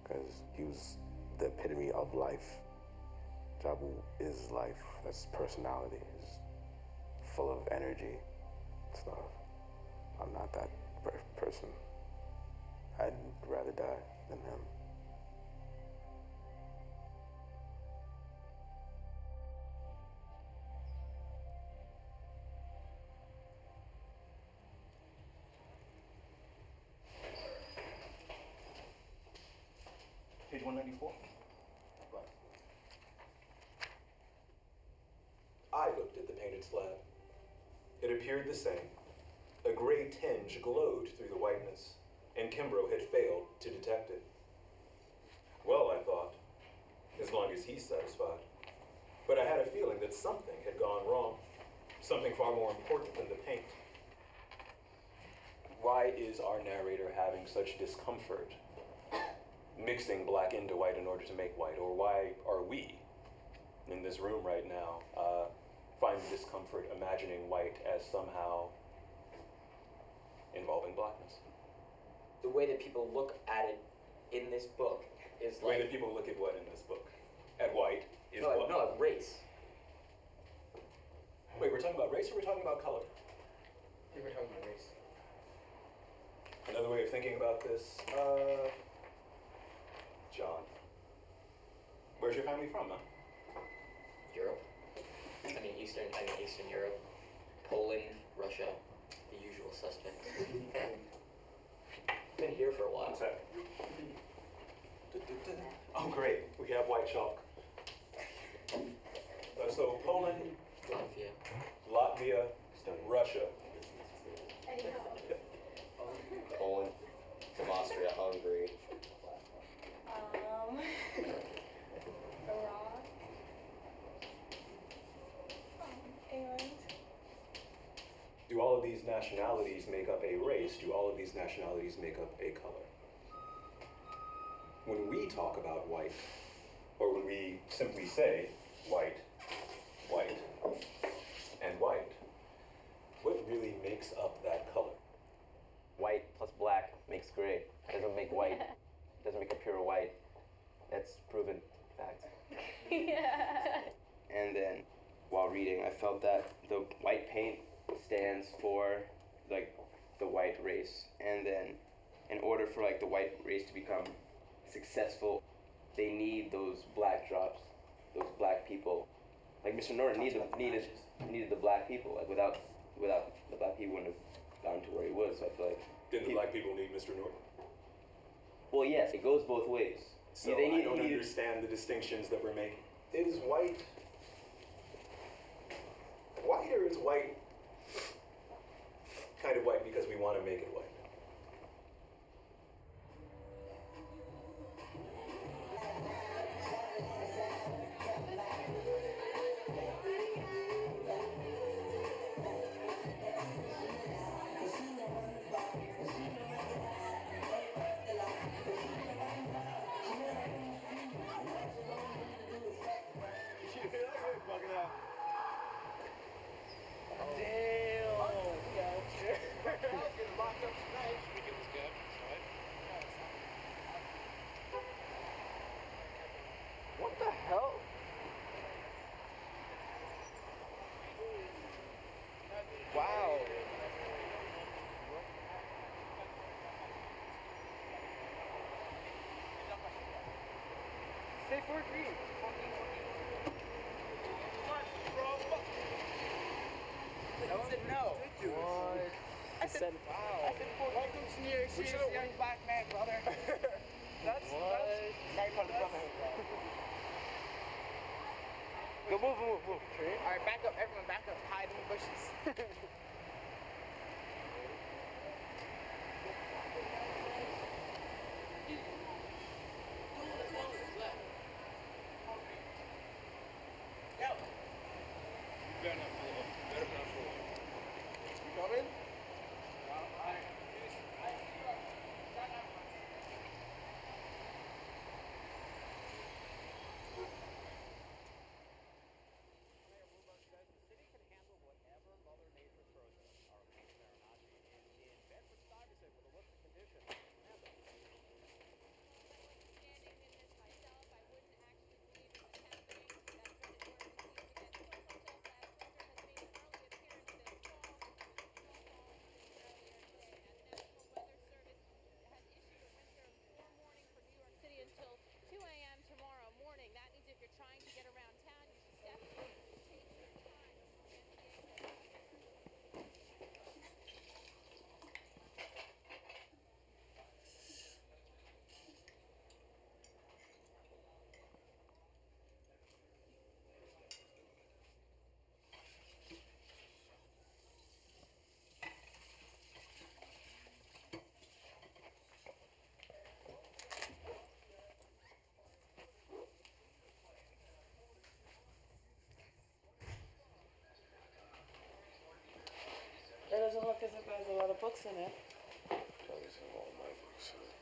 because he was the epitome of life. Jabu is life. That's personality. He's full of energy and stuff. I'm not that person. I'd rather die than him. Page 194. I looked at the painted slab. It appeared the same. A gray tinge glowed through the whiteness, and Kimbrough had failed to detect it. Well, I thought, as long as he's satisfied. But I had a feeling that something had gone wrong, something far more important than the paint. Why is our narrator having such discomfort mixing black into white in order to make white? Or why are we, in this room right now, finding discomfort imagining white as somehow involving blackness? The way that people look at it in this book is The way like... that people look at what in this book? At white? race or we're talking about color? I think we're talking about race. Another way of thinking about this, John. Where's your family from, huh? Europe. Eastern Europe. Poland, Russia, the usual suspects. Been here for a while. What's that? Oh, great. We have white chalk. So Poland, Latvia, Russia. Poland, from Austria, Hungary. Iran. England. Do all of these nationalities make up a race? Do all of these nationalities make up a color? When we talk about white, or when we simply say white, white, and white, what really makes up that color? White plus black makes gray. Doesn't make white. Doesn't make a pure white. That's proven fact. Yeah. And then, while reading, I felt that the white paint stands for like the white race, and then in order for like the white race to become successful, they need those black drops, those black people. Like Mr. Norton needed the black people. Like without the black people wouldn't have gotten to where he was. So I feel like Didn't the black people need Mr. Norton? Well, yes, it goes both ways. So I don't understand the distinctions that we're making. Is white or is white kind of white because we want to make it white? What the hell? Wow. Say 4 green. I said no. What? I said wow. I said welcome to New York City, young black man, brother. That's my brother. Go move. All right, back up, everyone, back up. Hide in the bushes. That doesn't look as if there's a lot of books in it. Probably some all my books in it.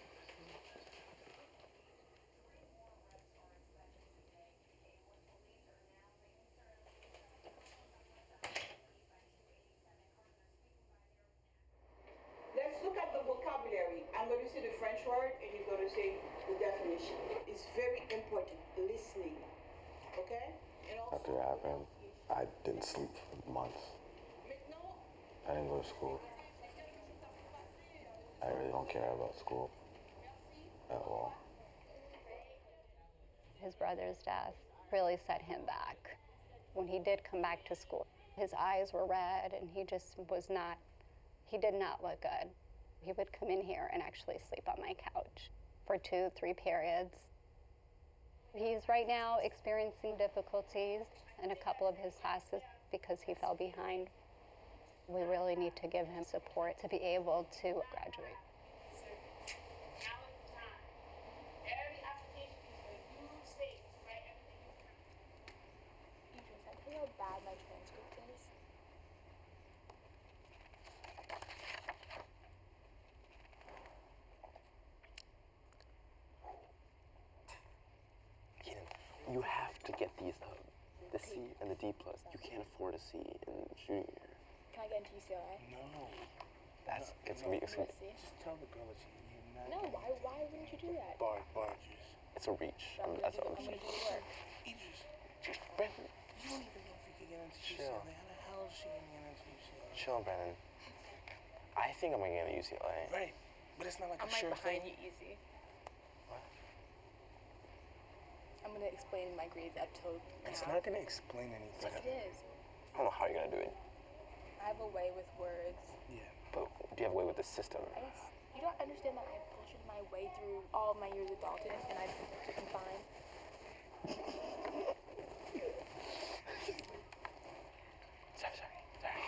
Let's look at the vocabulary. I'm going to say the French word and you're going to say the definition. It's very important, listening. Okay? And also, After it happened, I didn't sleep for months. I didn't go to school. I really don't care about school at all. His brother's death really set him back. When he did come back to school, his eyes were red and he just was not, he did not look good. He would come in here and actually sleep on my couch for 2-3 periods. He's right now experiencing difficulties in a couple of his classes because he fell behind. We really need to give him support to be able to graduate. Idris, I tell you how bad my transcript is. You have to get these the C and the D+. You can't afford a C in junior year. Can I get into UCLA? No. That's it's gonna be. Just tell the girl that you're No, why wouldn't you do that? Barges. It's a reach. That's a reach. Idris. Brennan. You don't even know if you can get into Chill. UCLA. How the hell is she gonna get into UCLA? Chill, Brennan. I think I'm gonna get into UCLA. Right. But it's not like I'm a right sure behind thing. you, easy. I'm gonna explain my grades up till It's now. not gonna explain anything. Yes, it is. I don't know how you're gonna do it. I have a way with words. Yeah. But do you have a way with the system? Yes. You don't understand that I bullshit my way through all of my years at Dalton, and I'm fine. Sorry.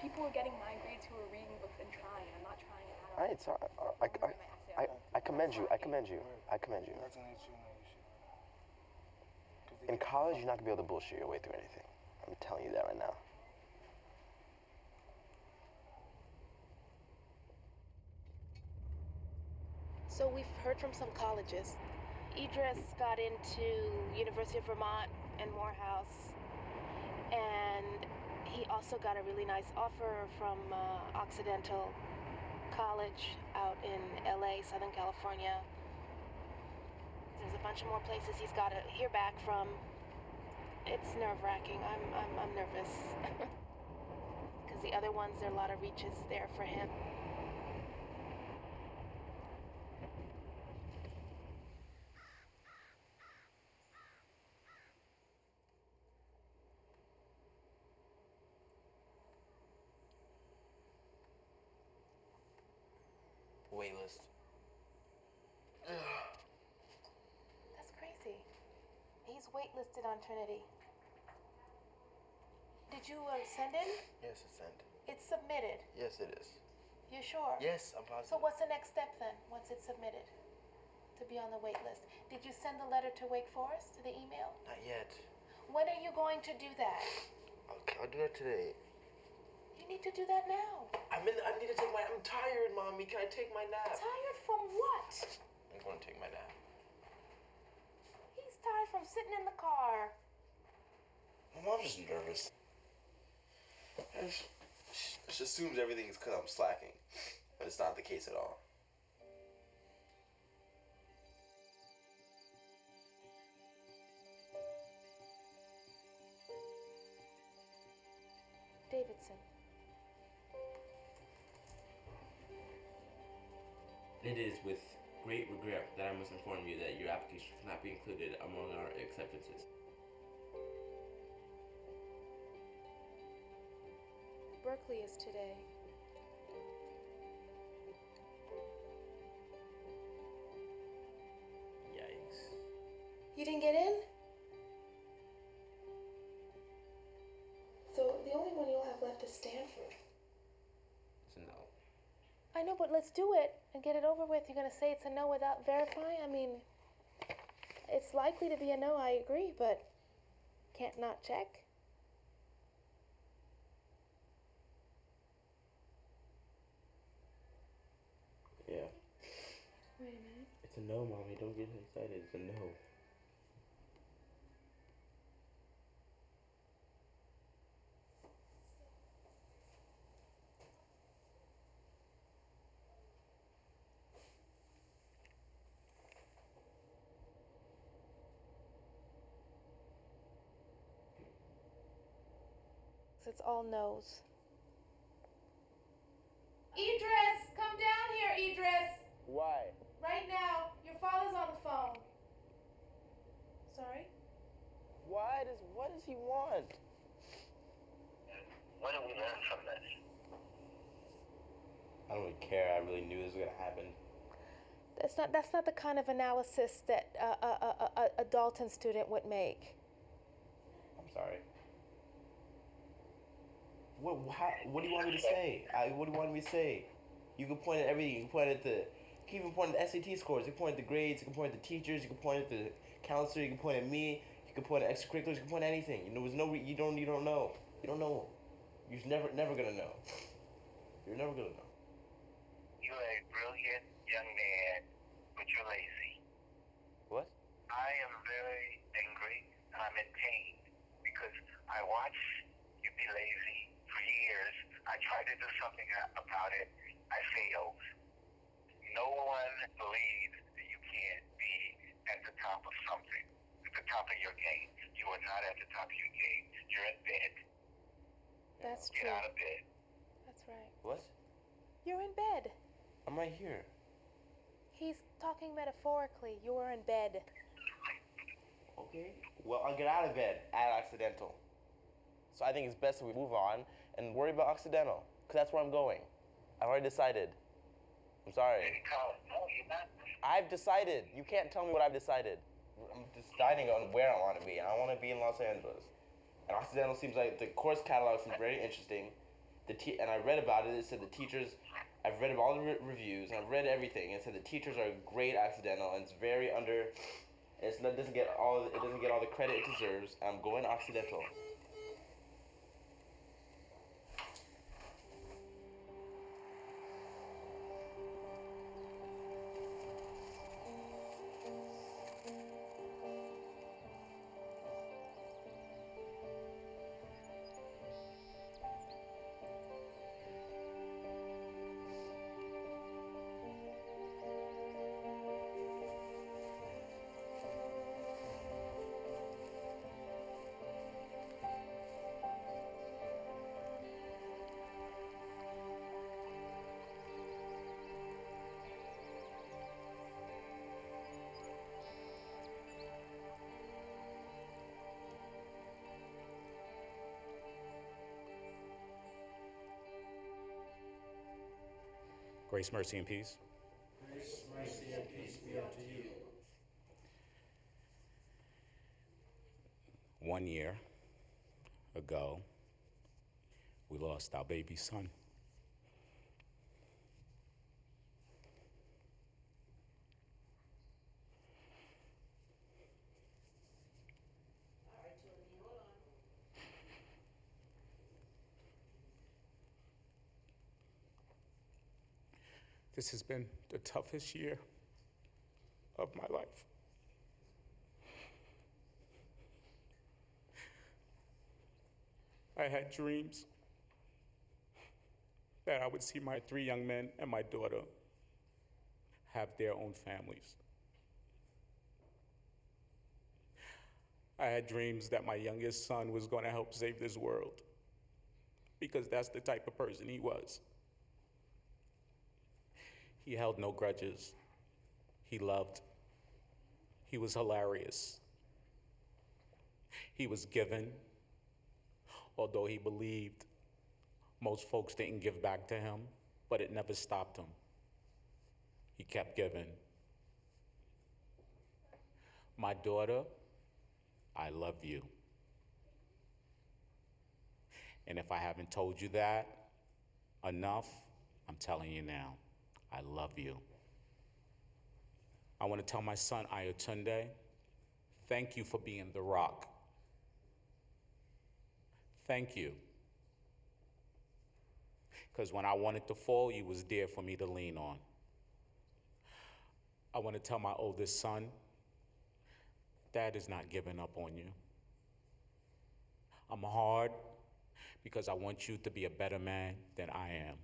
People are getting my grades who are reading books and trying. I'm not trying at all. All right, so I commend you. I commend you. I commend you. In college, you're not gonna be able to bullshit your way through anything. I'm telling you that right now. So we've heard from some colleges. Idris got into University of Vermont and Morehouse, and he also got a really nice offer from Occidental College out in LA, Southern California. There's a bunch of more places he's got to hear back from. It's nerve-wracking. I'm nervous. Because the other ones, there are a lot of reaches there for him. Waitlist. That's crazy. He's waitlisted on Trinity. Did you send in? Yes, it's sent. It's submitted. Yes, it is. You sure? Yes, I'm positive. So what's the next step then, once it's submitted? To be on the wait list. Did you send the letter to Wake Forest, to the email? Not yet. When are you going to do that? Okay, I'll do that today. You need to do that now. I need to take my. I'm tired, Mommy. Can I take my nap? Tired from what? I'm going to take my nap. He's tired from sitting in the car. My mom's just nervous. She assumes everything is because I'm slacking, but it's not the case at all. Davidson. It is with great regret that I must inform you that your application cannot be included among our acceptances. Berkeley is today. Yikes. You didn't get in? So the only one you'll have left is Stanford. It's a no. I know, but let's do it and get it over with. You're gonna say it's a no without verifying? I mean, it's likely to be a no, I agree, but can't not check. Yeah. Wait a minute. It's a no, Mommy. Don't get excited. It's a no. It's all no's. Why? Right now, your father's on the phone. Sorry? What does he want? What do we learn from this? I don't really care. I really knew this was gonna happen. That's not the kind of analysis that a Dalton student would make. I'm sorry. What do you want me to say? What do you want me to say? You can point at everything. You can point at you can even point at the SAT scores. You can point at the grades. You can point at the teachers. You can point at the counselor. You can point at me. You can point at extracurriculars. You can point at anything. You know, there's no you don't know. You don't know. You're never gonna know. You're never gonna know. You're a brilliant young man, but you're lazy. What? I am very angry and I'm in pain because I watched you be lazy for years. I tried to do something about it. I failed. No one believes that you can't be at the top of something, at the top of your game. You are not at the top of your game. You're in bed. That's Get true. out of bed. That's right. What? You're in bed. I'm right here. He's talking metaphorically. You're in bed. Okay. Well, I'll get out of bed at Occidental. So I think it's best that we move on and worry about Occidental, because that's where I'm going. I've already decided. I'm sorry. No, you're not. I've decided. You can't tell me what I've decided. I'm deciding on where I want to be. I want to be in Los Angeles. And Occidental seems like the course catalog seems very interesting. And I read about it. It said the teachers. I've read all the reviews and I've read everything. It said the teachers are great at Occidental and it's very under. It doesn't get all the credit it deserves. I'm going Occidental. Grace, mercy, and peace. Grace, mercy, and peace be unto you. 1 year ago, we lost our baby son. This has been the toughest year of my life. I had dreams that I would see my 3 young men and my daughter have their own families. I had dreams that my youngest son was going to help save this world because that's the type of person he was. He held no grudges. He loved. He was hilarious. He was given, although he believed most folks didn't give back to him, but it never stopped him. He kept giving. My daughter, I love you. And if I haven't told you that enough, I'm telling you now. I love you. I want to tell my son, Ayatunde, thank you for being the rock. Thank you. Because when I wanted to fall, you was there for me to lean on. I want to tell my oldest son, Dad is not giving up on you. I'm hard because I want you to be a better man than I am.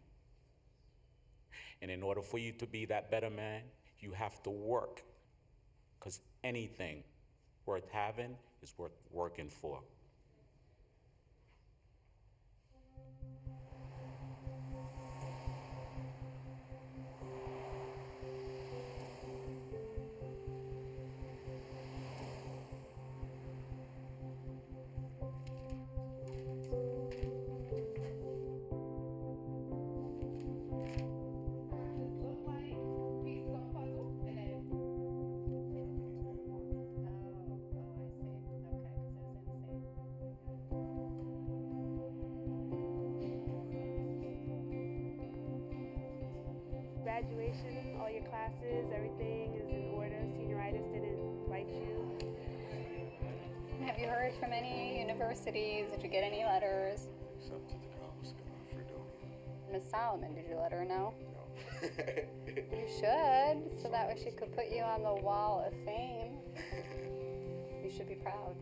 And in order for you to be that better man, you have to work. Because anything worth having is worth working for. graduation, all your classes, everything is in order. Senioritis didn't bite you. Have you heard from any universities? Did you get any letters? Except to the College of Fredonia. Miss Solomon, did you let her know? No. You should, so that way she could put you on the wall of fame. You should be proud.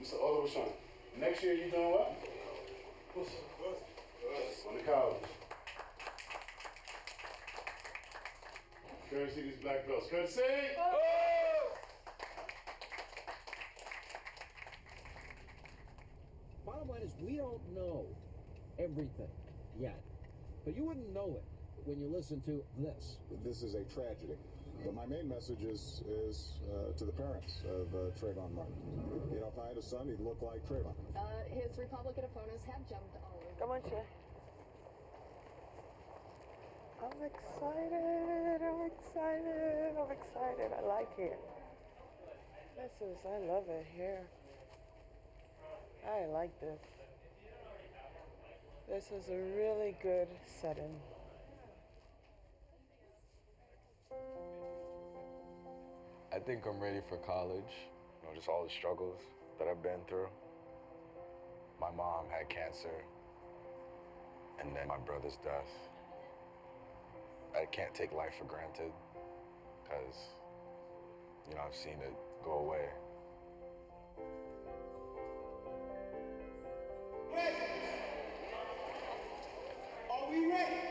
Mr. Oliver, next year you doing what? On the college. Courtesy these black belts. Courtesy! Bottom line is we don't know everything yet, but you wouldn't know it when you listen to this. This is a tragedy. But my main message is to the parents of Trayvon Martin. You know, if I had a son, he'd look like Trayvon. His Republican opponents have jumped all over. Come on, Che. I'm excited. I'm excited. I'm excited. I like it. I love it here. I like this. This is a really good setting. I think I'm ready for college. You know, just all the struggles that I've been through. My mom had cancer, and then my brother's death. I can't take life for granted, because, you know, I've seen it go away. Are we ready?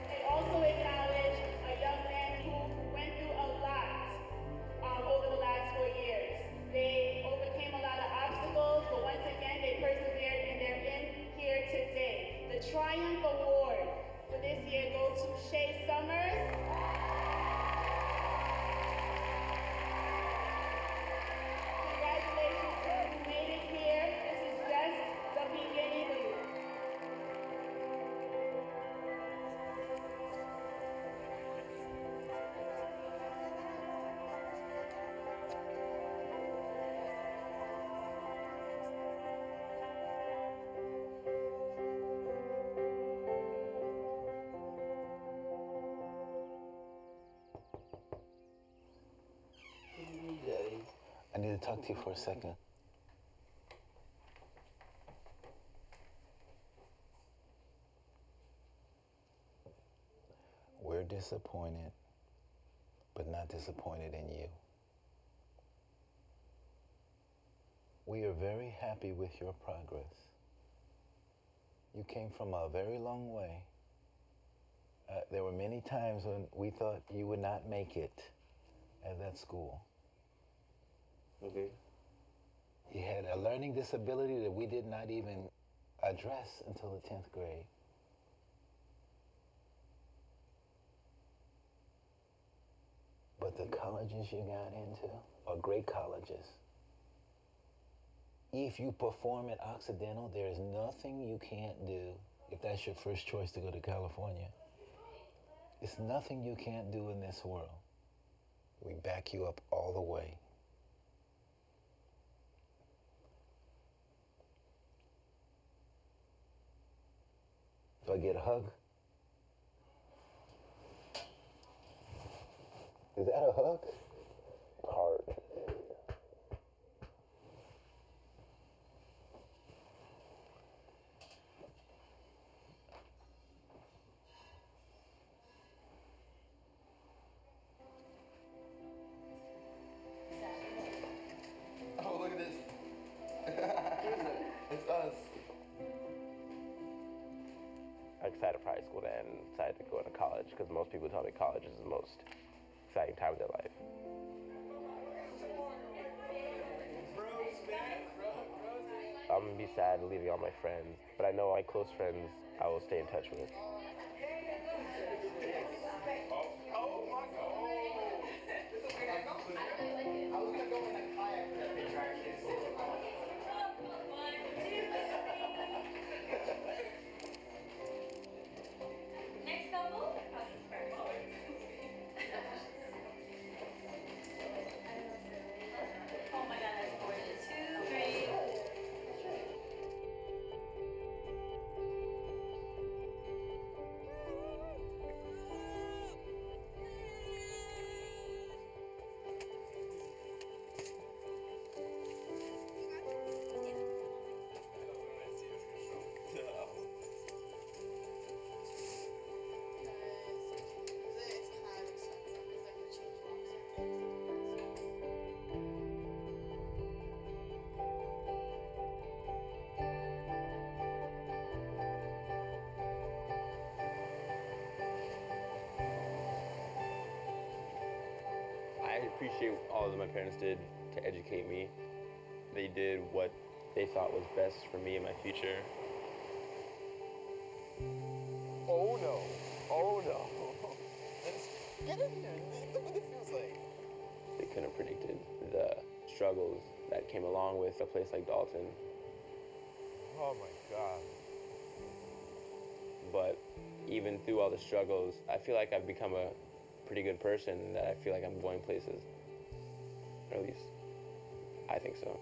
They also acknowledge a young man who went through a lot over the last 4 years. They overcame a lot of obstacles, but once again, they persevered and they're in here today. The Triumph Award for this year goes to Shay Summers. Congratulations, you made it here. This is just the beginning. I need to talk to you for a second. We're disappointed, but not disappointed in you. We are very happy with your progress. You came from a very long way. There were many times when we thought you would not make it at that school. Okay. You had a learning disability that we did not even address until the 10th grade. But the colleges you got into are great colleges. If you perform at Occidental, there is nothing you can't do if that's your first choice to go to California. It's nothing you can't do in this world. We back you up all the way. Do I get a hug? Is that a hug? Hard. Oh, look at this. It's us. I'm excited for high school to end, excited to go into college, because most people tell me college is the most exciting time of their life. I'm gonna be sad leaving all my friends, but I know my close friends I will stay in touch with. Next couple. Oh my God, that's gorgeous. 2, 3. I appreciate all that my parents did to educate me. They did what they thought was best for me and my future. Oh no. Oh no. Get in here. Look what it feels like. They couldn't have predicted the struggles that came along with a place like Dalton. Oh my God. But even through all the struggles, I feel like I've become a pretty good person, that I feel like I'm going places. Or at least, I think so.